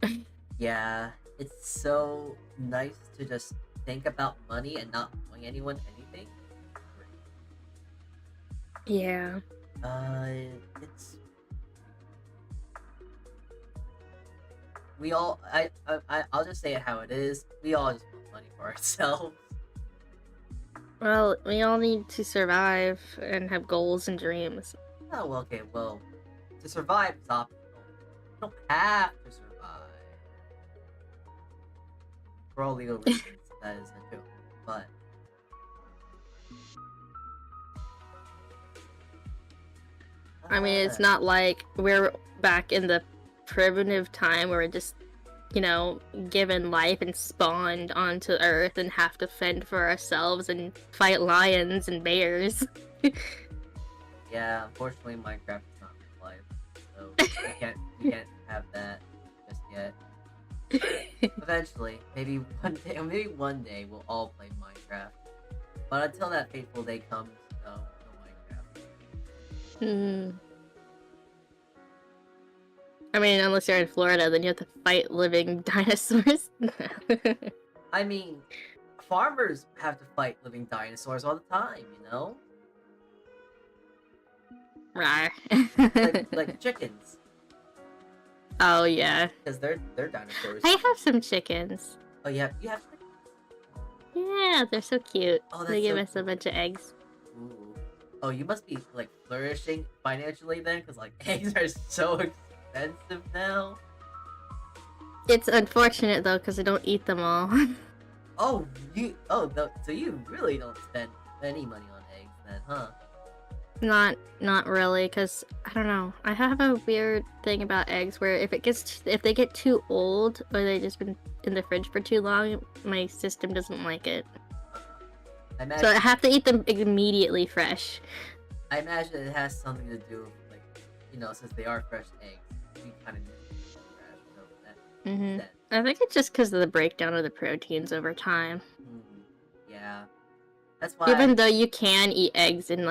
Yeah, it's so nice to just think about money and not owing anyone anything. Yeah. It's we all. I'll just say it how it is. We all just want money for ourselves. Well, we all need to survive and have goals and dreams. Oh, well, okay. Well, to survive is optional. You don't have to survive. For all legal reasons, that is a joke. But I mean, it's not like we're back in the primitive time where we're just, given life and spawned onto Earth and have to fend for ourselves and fight lions and bears. Yeah, unfortunately, Minecraft is not real life, so we can't have that just yet. Eventually, maybe one day we'll all play Minecraft. But until that fateful day comes, no Minecraft. I mean, unless you're in Florida, then you have to fight living dinosaurs. I mean, farmers have to fight living dinosaurs all the time, Rawr. like chickens, Oh yeah. because they're dinosaurs. I have some chickens. Oh, you have chickens? Yeah, they're so cute. Oh, They that's give so us a bunch of eggs. Ooh. Oh, you must be like flourishing financially then, because like eggs are so expensive now. It's unfortunate though, because I don't eat them all. So you really don't spend any money on eggs then, huh? Not really, because I don't know. I have a weird thing about eggs where if they get too old or they just been in the fridge for too long, my system doesn't like it. I So I imagine, have to eat them immediately fresh. I imagine it has something to do with like, since they are fresh eggs, we kind of need to eat them fresh. So that Mhm. makes sense. I think it's just because of the breakdown of the proteins over time. Yeah, that's why. Even though you can eat eggs in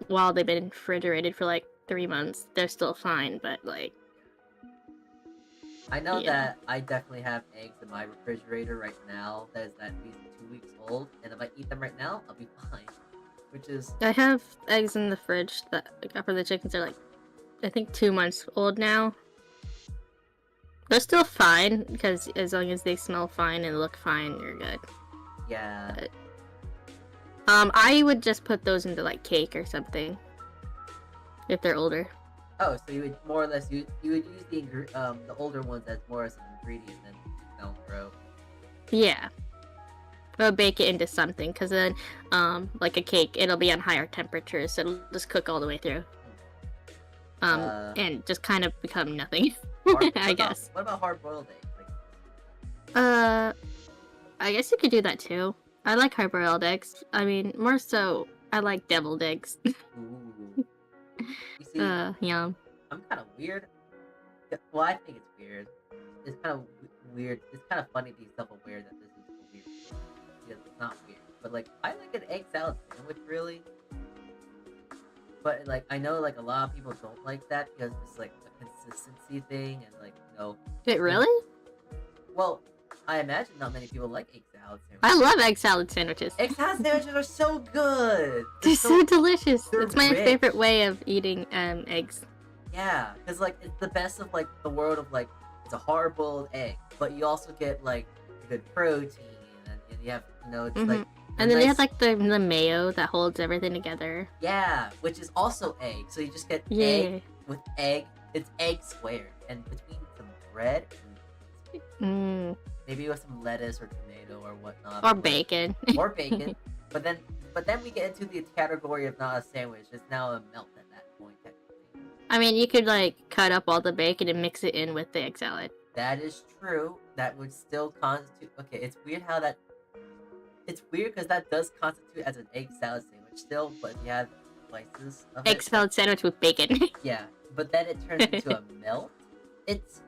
while they've been refrigerated for like 3 months, they're still fine. But like, I know yeah. that I definitely have eggs in my refrigerator right now that is at least 2 weeks old, and if I eat them right now, I'll be fine. Which is I have eggs in the fridge that for the chickens are like, I think 2 months old now. They're still fine because as long as they smell fine and look fine, you're good. yeah. But, I would just put those into like cake or something if they're older. Oh, so you would more or less you would use the older ones as more as an ingredient than down the road. Yeah. Or bake it into something, because then, like a cake, it'll be on higher temperatures, so it'll just cook all the way through. And just kind of become nothing, I guess. What about hard-boiled eggs? I guess you could do that too. I like hard-boiled eggs. I mean, more so, I like deviled eggs. Ooh. You see, Yum. I'm kind of weird. Well, I think it's weird. It's kind of weird. It's kind of funny to be self-aware that this is weird. Because it's not weird. But, like, I like an egg salad sandwich, really. But, like, I know, like, a lot of people don't like that because it's, like, a consistency thing and, like, Wait, really? Well, I imagine not many people like egg salad sandwiches. I love egg salad sandwiches. Egg salad sandwiches are so good! They're so delicious. they're It's my rich. favorite way of eating eggs. Yeah, because, like, it's the best of, like, the world of, like, it's a hard-boiled egg, but you also get, like, good protein, and you have, it's, like... And then they have nice- like the mayo that holds everything together. Yeah, which is also egg, so you just get Yeah. egg with egg, it's egg squared, and between some bread, Mm. maybe with some lettuce or tomato or whatnot. Or bacon. Or bacon, but but then we get into the category of not a sandwich. It's now a melt at that point, technically. I mean, you could like cut up all the bacon and mix it in with the egg salad. That is true. That would still constitute. Okay, it's weird how that. It's weird because that does constitute as an egg salad sandwich still, but you have slices of Egg it. salad sandwich with bacon. Yeah, but then it turns into a melt. It's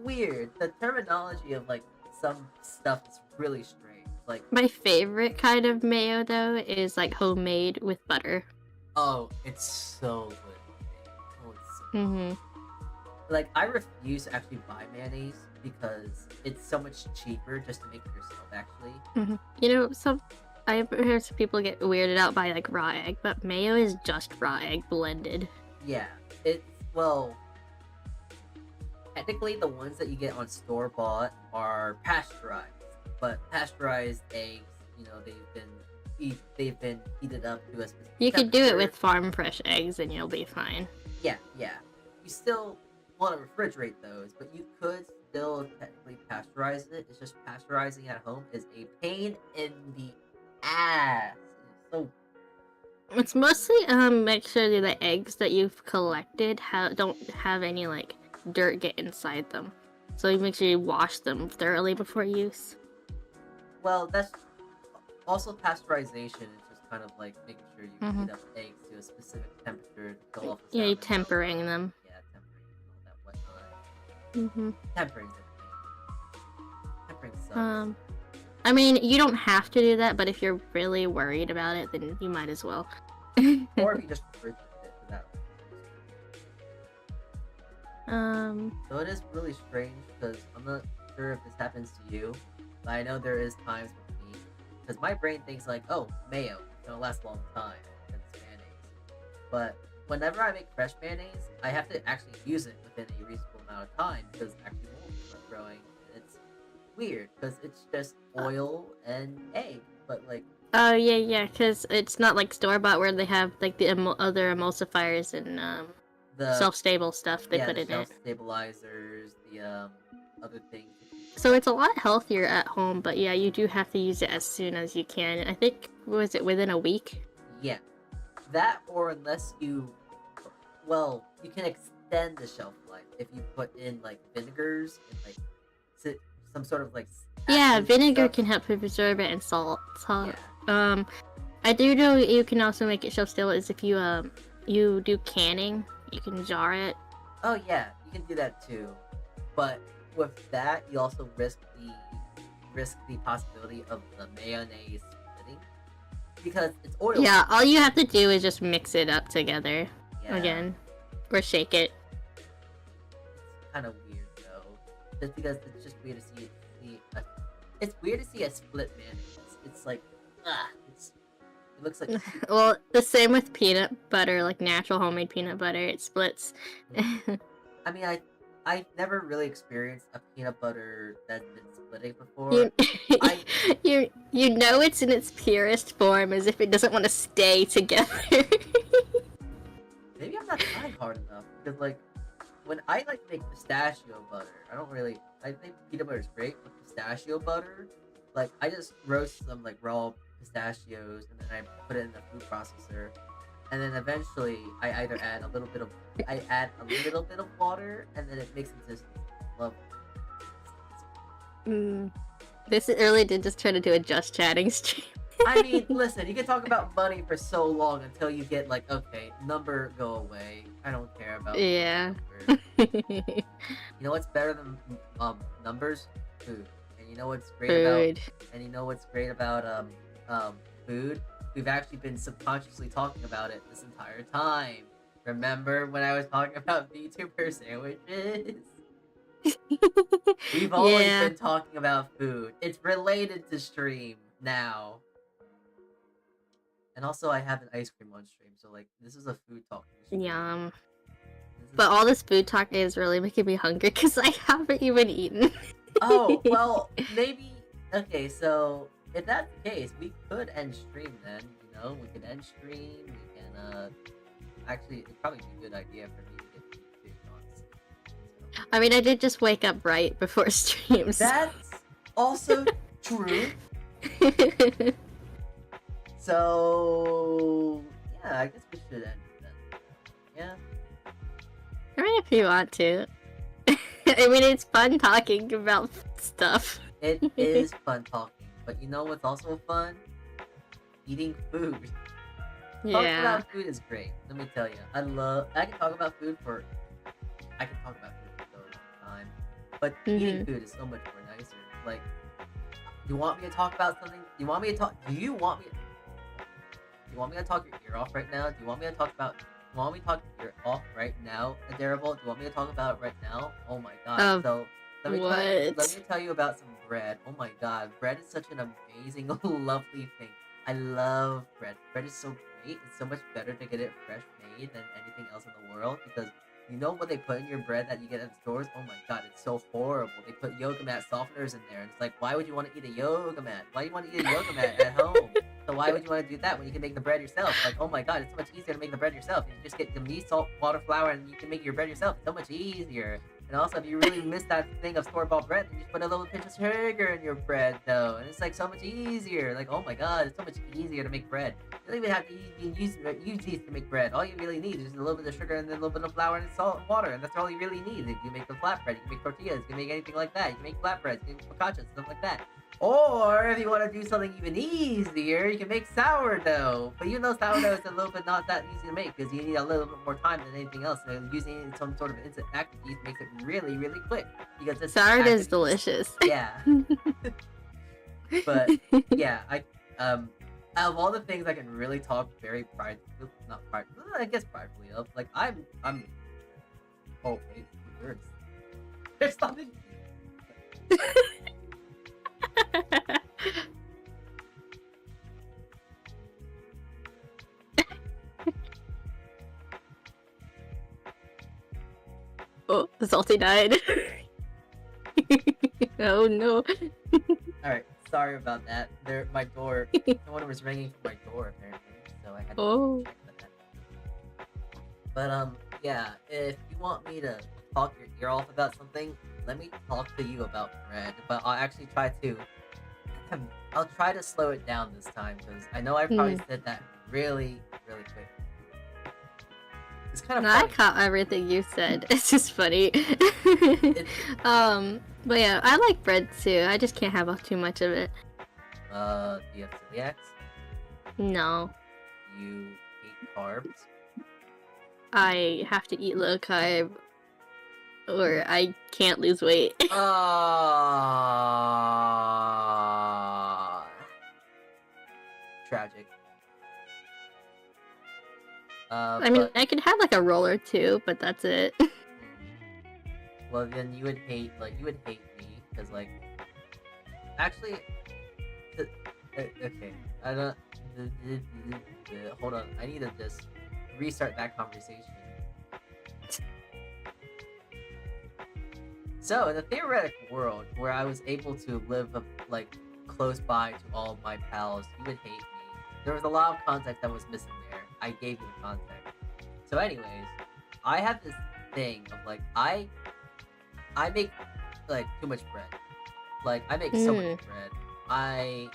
weird. The terminology of like some stuff is really strange. Like, My favorite kind of mayo though is like homemade with butter. oh, it's so good. Oh, it's so Mm-hmm. like I refuse to actually buy mayonnaise because it's so much cheaper just to make it yourself. Actually, You know, I've heard some people get weirded out by like raw egg, but mayo is just raw egg blended. yeah, it's well. Technically, the ones that you get on store bought are pasteurized, but pasteurized eggs, you know, they've been heated up to a specific. You could do it temperature. with farm fresh eggs and you'll be fine. Yeah. You still want to refrigerate those, but you could still technically pasteurize it. It's just pasteurizing at home is a pain in the ass. It's so It's mostly make sure that the eggs that you've collected don't have any like dirt get inside them. So you make sure you wash them thoroughly before use. well. That's also pasteurization. Is just kind of like making sure you Mhm. heat up eggs to a specific temperature to kill off the Yeah, you salmonella. tempering them. Yeah, tempering and all that whatnot. Mm-hmm. Tempering's everything. Tempering sucks. I mean, you don't have to do that, but if you're really worried about it, then you might as well. Or if you just refrigerate it to that. So it is really strange because I'm not sure if this happens to you, but I know there is times with me because my brain thinks like, oh, mayo, it's gonna last a long time because it's mayonnaise. But whenever I make fresh mayonnaise, I have to actually use it within a reasonable amount of time because actually mold is not growing. It's weird because it's just oil and egg, but like. Oh yeah, because it's not like store bought where they have like the other emulsifiers and The self-stable stuff they put the in shelf it. stabilizers, the other things. So it's a lot healthier at home, but yeah, you do have to use it as soon as you can. I think, was it within a week? Yeah, that or unless you, well, you can extend the shelf life if you put in like vinegars and like some sort of like. Yeah, acid vinegar stuff. can help preserve it and salt. Yeah. I do know you can also make it shelf stable is if you you do canning, you can jar it. Oh yeah, you can do that too, but with that you also risk the possibility of the mayonnaise splitting because it's oil. Yeah, all you have to do is just mix it up together Yeah. again, or shake it. It's kind of weird though, just because it's just weird to see it's weird to see a split mayonnaise. It's like, it looks like. Well, the same with peanut butter, like natural homemade peanut butter, it splits. I mean, I've never really experienced a peanut butter that's been splitting before. You, I- you know it's in its purest form, as if it doesn't want to stay together. Maybe I'm not trying hard enough because like when I like make pistachio butter, I think peanut butter is great, but pistachio butter, like I just roast some like raw pistachios and then I put it in the food processor, and then eventually I either add a little bit of water and then it makes it just lovely. This really did just turn into a just chatting stream. I mean, listen, you can talk about money for so long until you get like, okay, number go away. I don't care about Yeah. numbers. You know what's better than numbers? Food. And you know what's great Food. about food? We've actually been subconsciously talking about it this entire time. Remember when I was talking about VTuber sandwiches? We've always Yeah. been talking about food. It's related to stream now. And also I have an ice cream on stream, so like this is a food talk. stream. Yum. This is- But all this food talk is really making me hungry because I haven't even eaten. Oh, well, maybe. Okay, so if that's the case, we could end stream then. You know, we could end stream. We can, actually, it'd probably be a good idea for me to get food on. I mean, I did just wake up right before streams. That's also true. So yeah, I guess we should end it then. Yeah. I mean, if you want to. I mean, it's fun talking about stuff. It is fun talking, but you know what's also fun? Eating food. Talking Yeah. about food is great. Let me tell you, I can talk about food for a long time, but eating food is so much more nicer. Like, you want me to talk about something? Do you want me to talk your ear off right now? Do you want me to talk your ear off right now, Adorable? Do you want me to talk about it right now? Oh my god. So let me tell you about some bread. Oh my god, bread is such an amazing, lovely thing. I love bread. Bread is so great. It's so much better to get it fresh made than anything else in the world because you know what they put in your bread that you get at the stores? Oh my god, it's so horrible. They put yoga mat softeners in there, and it's like, why would you want to eat a yoga mat? Why do you want to eat a yoga mat at home? So why would you want to do that when you can make the bread yourself? Like, oh my god, it's so much easier to make the bread yourself. You just get the meat, salt, water, flour, and you can make your bread yourself. It's so much easier. And also, if you really miss that thing of store-bought bread, then you just put a little pinch of sugar in your bread, though. And it's like so much easier. Like, oh my god, it's so much easier to make bread. You don't even have to use yeast to make bread. All you really need is a little bit of sugar and then a little bit of flour and salt and water. And that's all you really need. You can make the flatbread, you can make tortillas, you can make anything like that. You can make flatbreads, you can make focaccias, stuff like that. Or if you want to do something even easier, you can make sourdough. But you know sourdough is a little bit not that easy to make because you need a little bit more time than anything else. So using some sort of instant active yeast makes it really, really quick. Because sourdough is delicious. Yeah. But yeah, out of all the things I can really talk very pridefully of, like I'm. Oh wait, there's something. Oh, Salty died. Oh no. Alright, sorry about that. My door, someone was ringing for my door apparently, so I had to check that. But yeah, if you want me to talk your ear off about something, let me talk to you about bread. But I'll actually try to, I'll try to slow it down this time because I know I probably said that really, really quick. It's kind of funny. I caught everything you said. It's just funny. But yeah, I like bread too. I just can't have too much of it. Do you have celiacs? No. You hate carbs? I have to eat low carb or I can't lose weight. Tragic. I mean, I could have like a roll or two, but that's it. Well, then you would hate me, because like, actually, okay, I don't, hold on, I need to just restart that conversation. So, in a theoretical world where I was able to live like close by to all of my pals, you would hate me. There was a lot of context that was missing there. I gave you the context. So anyways, I have this thing of like, I make like too much bread. Like, I make so much bread. I've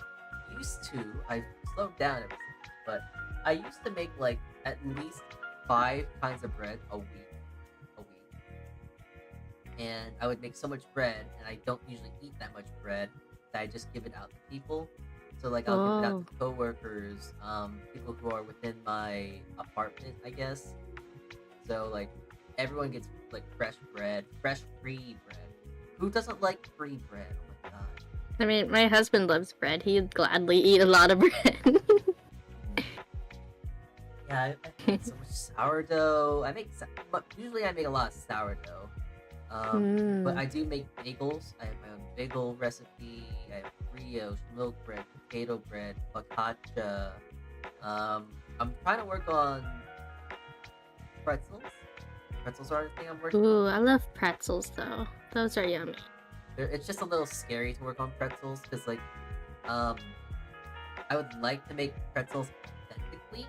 slowed down ever since, but I used to make like at least 5 kinds of bread a week. And I would make so much bread, and I don't usually eat that much bread, that I just give it out to people. So like I'll give it out to coworkers, people who are within my apartment, I guess. So like everyone gets like fresh free bread. Who doesn't like free bread? Oh my god. I mean, my husband loves bread. He'd gladly eat a lot of bread. Yeah, I make so much sourdough. But usually I make a lot of sourdough. But I do make bagels. I have my own bagel recipe. I have brioche, milk bread, potato bread, focaccia. I'm trying to work on pretzels. Pretzels are the thing I'm working on. Ooh, I love pretzels though. Those are yummy. It's just a little scary to work on pretzels because like, I would like to make pretzels authentically.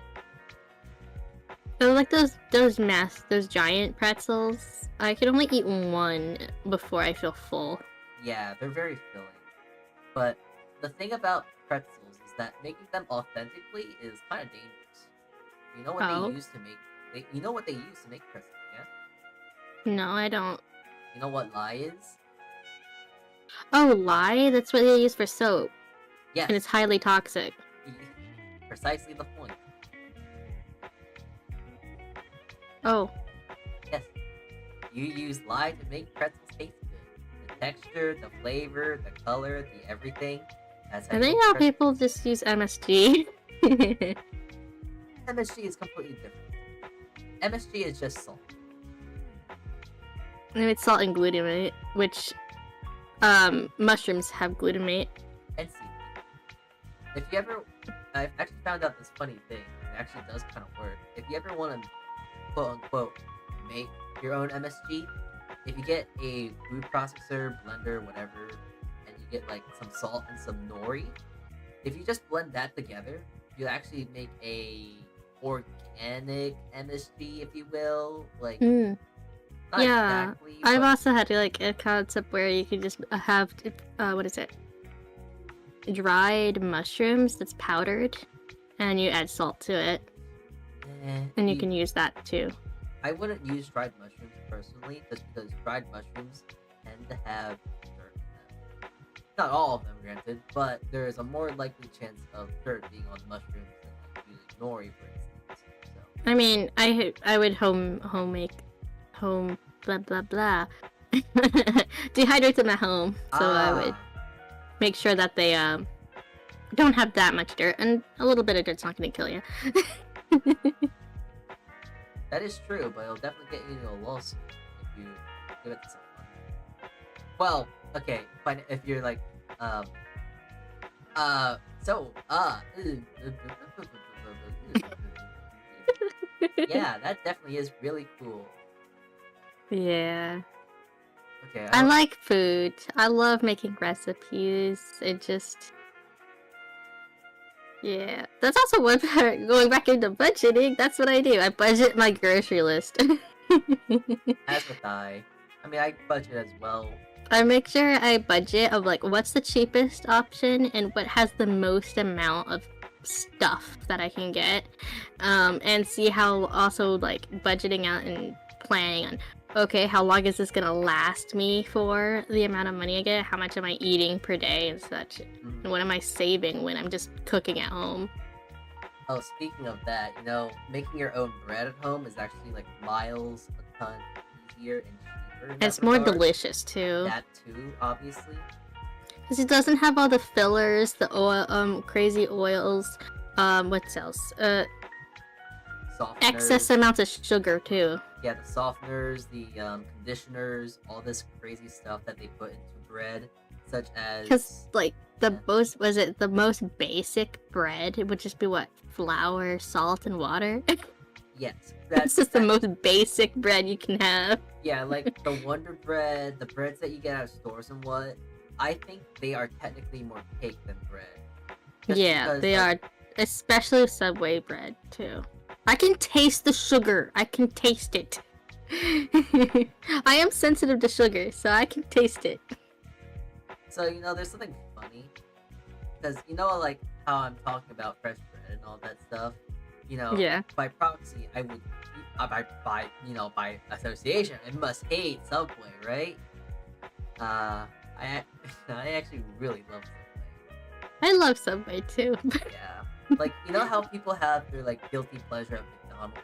So like those giant pretzels, I could only eat one before I feel full. Yeah, they're very filling. But the thing about pretzels is that making them authentically is kind of dangerous. You know what Oh. they use to make? You know what they use to make pretzels? Yeah. No, I don't. You know what lye is? Oh, lye? That's what they use for soap. Yes. And it's highly toxic. Precisely the point. Oh. Yes. You use lye to make pretzels taste good. The texture, the flavor, the color, the everything. That's how I you think make how pretzels. people just use MSG. MSG is completely different. MSG is just salt. And it's salt and glutamate, which mushrooms have glutamate. And seaweed. If you ever, I've actually found out this funny thing. It actually does kind of work. If you ever want to, quote unquote, make your own MSG, if you get a food processor, blender, whatever, and you get like some salt and some nori, if you just blend that together, you actually make a organic MSG, if you will. Like, Mm. not Yeah, exactly. I've but also had like a concept where you could just have what is it? Dried mushrooms that's powdered, and you add salt to it, and you can use that too. I wouldn't use dried mushrooms personally, just because dried mushrooms tend to have dirt in them. Not all of them, granted, but there is a more likely chance of dirt being on mushrooms than like using nori, for instance. So, I mean, I would home blah blah blah dehydrate them at home, so I would make sure that they don't have that much dirt, and a little bit of dirt's not gonna kill you. That is true, but it'll definitely get you into a lawsuit if you give it to someone. Well, okay, fine. If you're like, yeah, that definitely is really cool. Yeah. Okay, I like food. I love making recipes. It just... Yeah. That's also one part, going back into budgeting, that's what I do. I budget my grocery list. as with I mean, I budget as well. I make sure I budget of like what's the cheapest option and what has the most amount of stuff that I can get. And see how also like budgeting out and planning on, okay, how long is this gonna last me for the amount of money I get? How much am I eating per day and such? Mhm. And what am I saving when I'm just cooking at home? Oh, speaking of that, you know, making your own bread at home is actually like miles a ton easier and cheaper. in that It's more regard. delicious too. That too, obviously. Because it doesn't have all the fillers, the oil, crazy oils, what else? Softeners. Excess amounts of sugar too. Yeah, the softeners, the conditioners, all this crazy stuff that they put into bread, such as. Because like the most basic bread? It would just be what, flour, salt, and water. Yes, That's just the most basic bread you can have. Yeah, like the Wonder Bread, the breads that you get out of stores and what. I think they are technically more cake than bread. Just Yeah, because, they like, are, especially Subway bread too. I can taste the sugar. I can taste it. I am sensitive to sugar, so I can taste it. So, you know, there's something funny. Because, you know, like how I'm talking about fresh bread and all that stuff. You know, Yeah. by proxy, I would, by association, I must hate Subway, right? I actually really love Subway. I love Subway too. Yeah. Like, you know how people have their, like, guilty pleasure of McDonald's?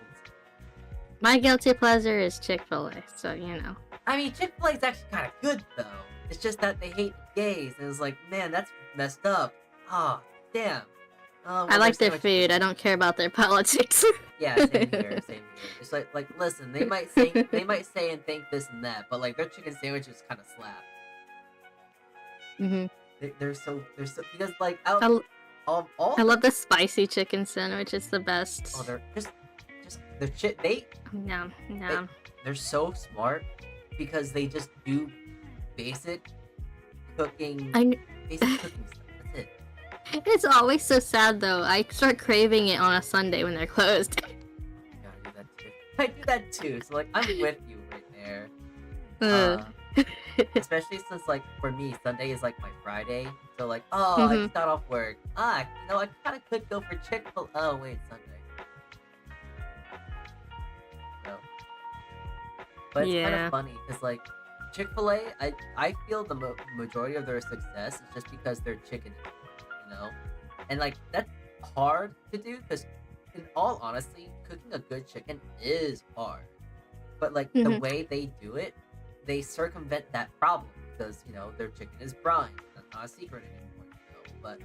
My guilty pleasure is Chick-fil-A, so you know. I mean, Chick-fil-A is actually kind of good, though. It's just that they hate gays, and it's like, man, that's messed up. Ah, damn. I like their food. I don't care about their politics. Yeah, same here, same here. It's like, listen, they might say and think this and that, but like their chicken sandwiches kind of slap. hmm They're so because like I love the spicy chicken sandwich. It's the best. Oh, they're just No. they're so smart because they just do basic cooking basic cooking stuff. That's it. It's always so sad though. I start craving it on a Sunday when they're closed. Yeah, I do that too. I do that too. So like I'm with you right there. Ugh. Especially since, like, for me, Sunday is like my Friday. So, like, oh, I Mhm. just got off work. I kind of could go for Chick-fil-A. Oh, wait, Sunday. So, but it's kind of Yeah. funny because, like, Chick-fil-A, I feel the majority of their success is just because they're chicken, you know? And, like, that's hard to do because, in all honesty, cooking a good chicken is hard. But, like, the Mhm. way they do it, they circumvent that problem because, their chicken is brine. That's not a secret anymore, But,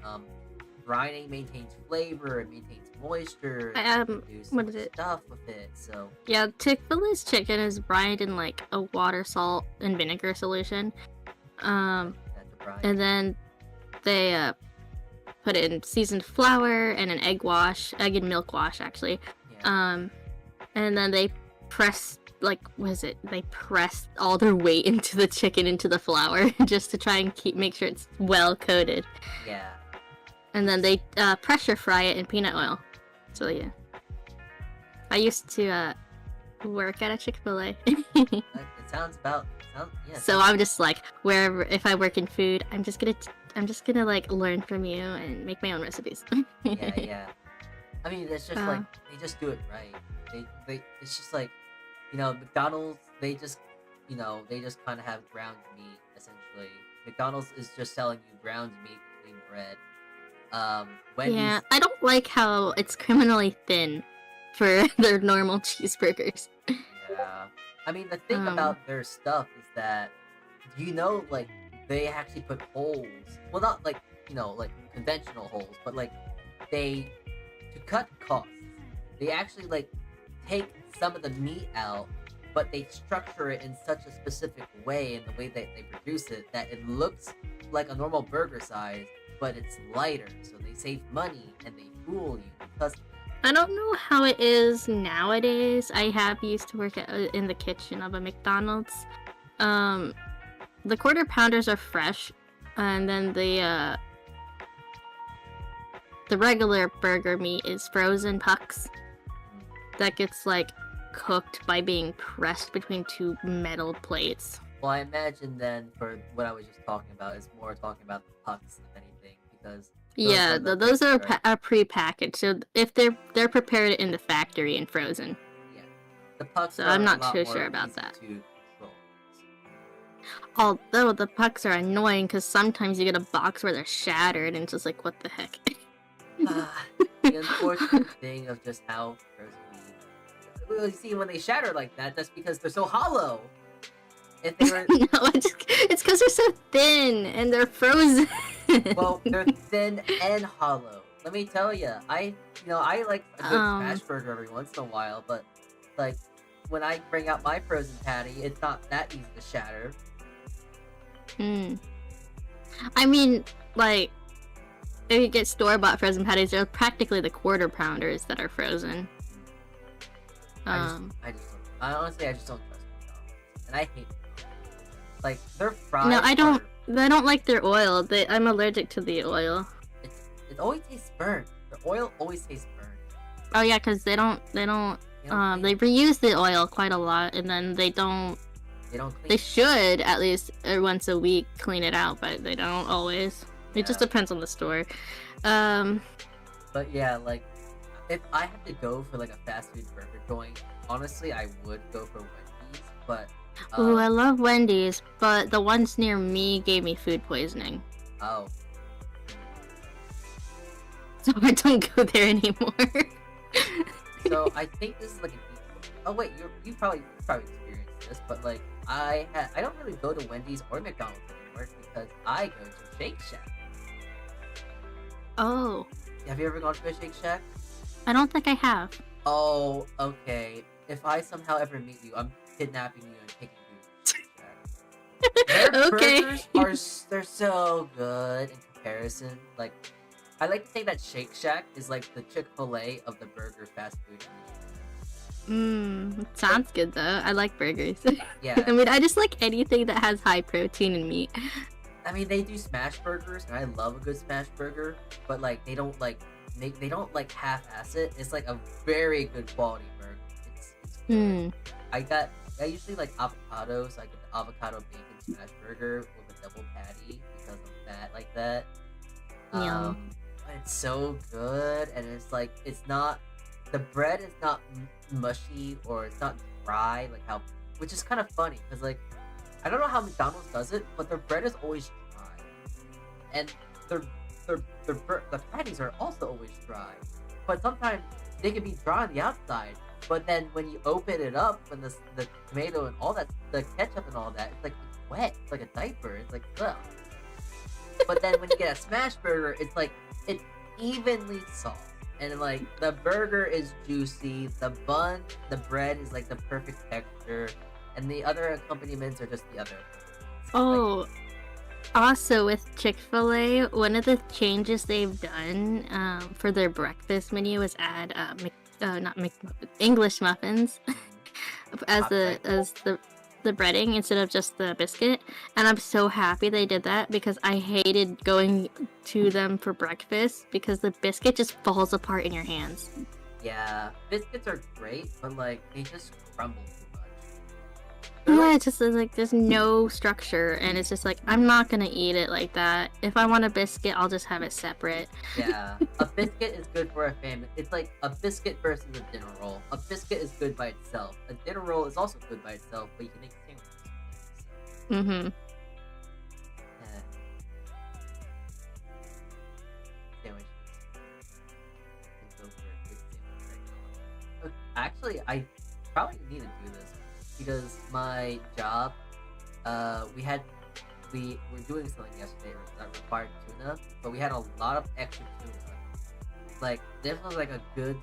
brining maintains flavor, it maintains moisture, I, you do so what much is it? stuff with it, so... Yeah, Chick-fil-A's chicken is brined in like a water, salt, and vinegar solution. That's a brine. And then they put it in seasoned flour and an egg and milk wash actually. Yeah. And then they press they press all their weight into the chicken into the flour just to try and make sure it's well coated. Yeah. And then they pressure fry it in peanut oil. So yeah, I used to work at a Chick-fil-A. It sounds yeah. So I'm just like, wherever, if I work in food, I'm just gonna like learn from you and make my own recipes. Yeah. I mean, it's just like they just do it right. It's just like, McDonald's. They just kind of have ground meat essentially. McDonald's is just selling you ground meat, clean bread. Wendy's. Yeah, I don't like how it's criminally thin for their normal cheeseburgers. Yeah. I mean, the thing about their stuff is that, like, they actually put holes. Well, not like, like conventional holes, but like, to cut costs, they actually, like, take some of the meat out, but they structure it in such a specific way in the way that they produce it that it looks like a normal burger size, but it's lighter, so they save money and they fool you because I don't know how it is nowadays. I have used to work in the kitchen of a McDonald's. The quarter pounders are fresh, and then the regular burger meat is frozen pucks that gets like cooked by being pressed between two metal plates. Well, I imagine then for what I was just talking about is more talking about the pucks than anything because Those are pre-packaged. So if they're prepared in the factory and frozen. Yeah, the pucks. So are I'm a not lot too more sure about easy that. to control. Although the pucks are annoying because sometimes you get a box where they're shattered and it's just like, what the heck? The unfortunate thing of just how frozen meat. Well, you see, when they shatter like that, that's because they're so hollow. If they were No, it's because they're so thin and they're frozen. well, they're thin and hollow. Let me tell you, I like a good smash burger every once in a while, but like when I bring out my frozen patty, it's not that easy to shatter. I mean, like, if you get store-bought frozen patties, they're practically the quarter pounders that are frozen. Honestly, I just don't trust McDonald's, and I hate McDonald's. Like their fries. No, I don't like their oil. I'm allergic to the oil. It always tastes burnt. The oil always tastes burnt. Oh yeah, because they reuse the oil quite a lot, and then they don't clean. They should at least once a week clean it out, but they don't always. Yeah. It just depends on the store. But yeah, like if I had to go for like a fast food burger joint, honestly, I would go for Wendy's. But ooh, I love Wendy's, but the ones near me gave me food poisoning. Oh. So I don't go there anymore. So I think this is like oh wait, you probably experienced this, but like I don't really go to Wendy's or McDonald's anymore because I go to Shake Shack. Oh. Have you ever gone to a Shake Shack? I don't think I have. Oh, okay. If I somehow ever meet you, I'm kidnapping you and taking you to Shake Shack. Their burgers they're so good in comparison. Like, I like to say that Shake Shack is like the Chick-fil-A of the burger fast food industry. Sounds good though. I like burgers. Yeah. I mean, I just like anything that has high protein and meat. I mean, they do smash burgers, and I love a good smash burger, but like they don't like half-ass it. It's like a very good quality burger. It's good. I usually like avocados. I get the avocado bacon smash burger with a double patty because I'm fat like that. Yum. But it's so good, and it's like it's not the bread is not mushy or it's not dry like how, which is kind of funny because like I don't know how McDonald's does it, but their bread is always dry, and the patties are also always dry, but sometimes they can be dry on the outside. But then when you open it up, when the tomato and all that, the ketchup and all that, it's like it's wet. It's like a diaper. It's like ugh. But then when you get a smash burger, it's like it's evenly soft, and like the burger is juicy. The bun, the bread is like the perfect texture, and the other accompaniments are just the other. Oh, also with Chick-fil-A, one of the changes they've done for their breakfast menu is add English muffins as the breading instead of just the biscuit, and I'm so happy they did that because I hated going to them for breakfast because the biscuit just falls apart in your hands. Yeah, biscuits are great, but like they just crumble too much. Yeah, it's just like there's no structure, and it's just like I'm not gonna eat it like that. If I want a biscuit, I'll just have it separate. Yeah, a biscuit is good for a family. It's like a biscuit versus a dinner roll. A biscuit is good by itself. A dinner roll is also good by itself, but you can make sandwiches. Mm-hmm. Yeah. Sandwiches. Can go for a good sandwich right now. Actually, I probably need to do this because my job, we were doing something yesterday that required tuna, but we had a lot of extra tuna. Like this was like a good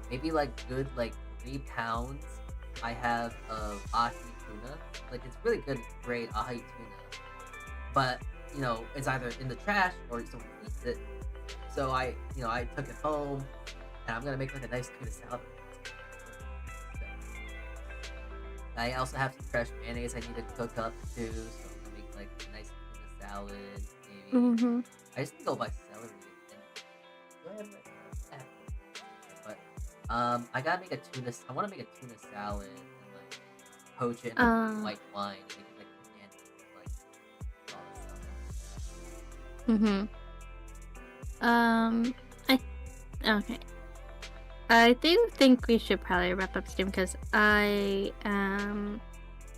maybe like good like 3 pounds I have of ahi tuna. Like it's really good, great ahi tuna. But you know, it's either in the trash or someone eats it. So I took it home, and I'm gonna make like a nice tuna salad. I also have some fresh mayonnaise I need to cook up too, so I'm gonna make like a nice tuna salad, maybe. Mm-hmm. I just need to go buy celery and but I gotta make a tuna. I want to make a tuna salad and like poach it in white wine and make it like organic, like all that stuff. Okay. I do think we should probably wrap up stream because I am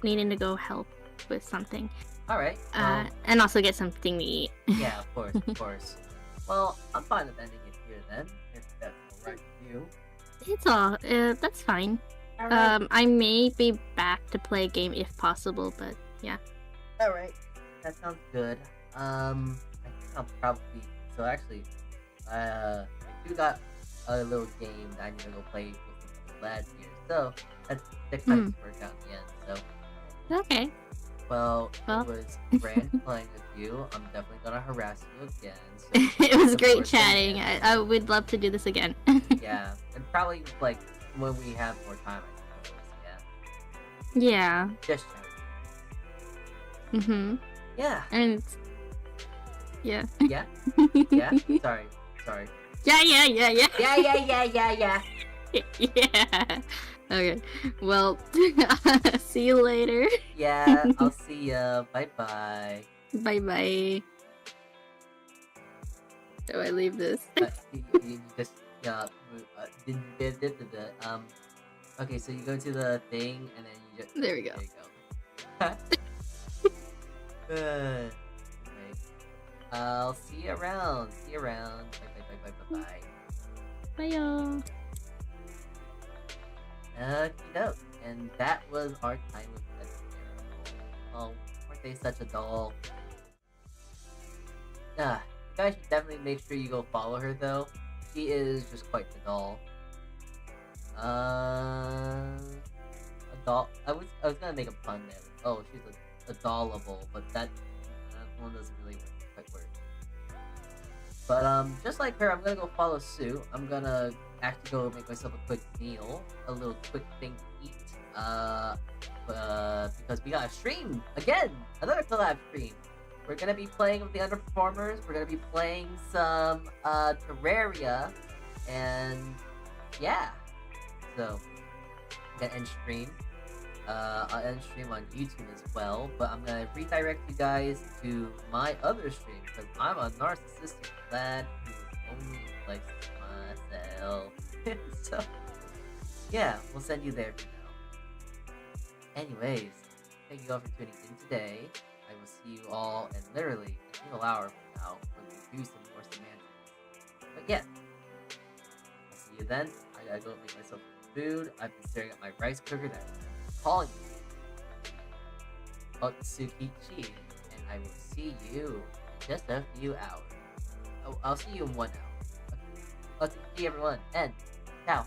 needing to go help with something. All right. And also get something to eat. Yeah, of course, of course. Well, I'm fine with ending it here then, if that's alright with you. It's all. That's fine. All right. I may be back to play a game if possible, but yeah. All right. That sounds good. I think I'll probably. So actually, I do got a little game that I need to go play with the lads here. So that's kind of worked out in the end. So. Okay. Well, it was grand playing with you. I'm definitely gonna harass you again. So It was great chatting. I would love to do this again. Yeah, and probably like when we have more time, I suppose. Yeah. Yeah. Just chatting. Mhm. Yeah. And yeah. Yeah. Yeah. Sorry. Yeah. Yeah. Yeah. Okay. Well, see you later. Yeah. I'll see ya. Bye bye. Bye. Do I leave this? You just okay, so you go to the thing and then you just There we go. There you go. Good. Okay. I'll see you around. Bye. Bye, y'all. Okey-doke. And that was our time with Pet. Oh, weren't they such a doll? You guys should definitely make sure you go follow her though. She is just quite the doll. A doll. I was gonna make a pun there. Oh, she's a dollable, but that one doesn't really quite work. But just like her, I'm gonna go follow suit. I'm gonna actually go make myself a quick meal, a little quick thing to eat. Because we got a stream again, another collab stream. We're gonna be playing with the underperformers. We're gonna be playing some Terraria, and yeah. So I'm gonna end stream. I'll end stream on YouTube as well, but I'm gonna redirect you guys to my other stream because I'm a narcissistic lad who only likes myself. So, yeah, we'll send you there for now. Anyways, thank you all for tuning in today. I will see you all in literally a single hour from now when we do some more semantics. But yeah, I'll see you then. I gotta go make myself some food. I've been staring at my rice cooker that's calling me Zatsu Kichee, and I will see you in just a few hours. Oh, I'll see you in 1 hour. Okay. Zatsu Kichee, everyone, and ciao.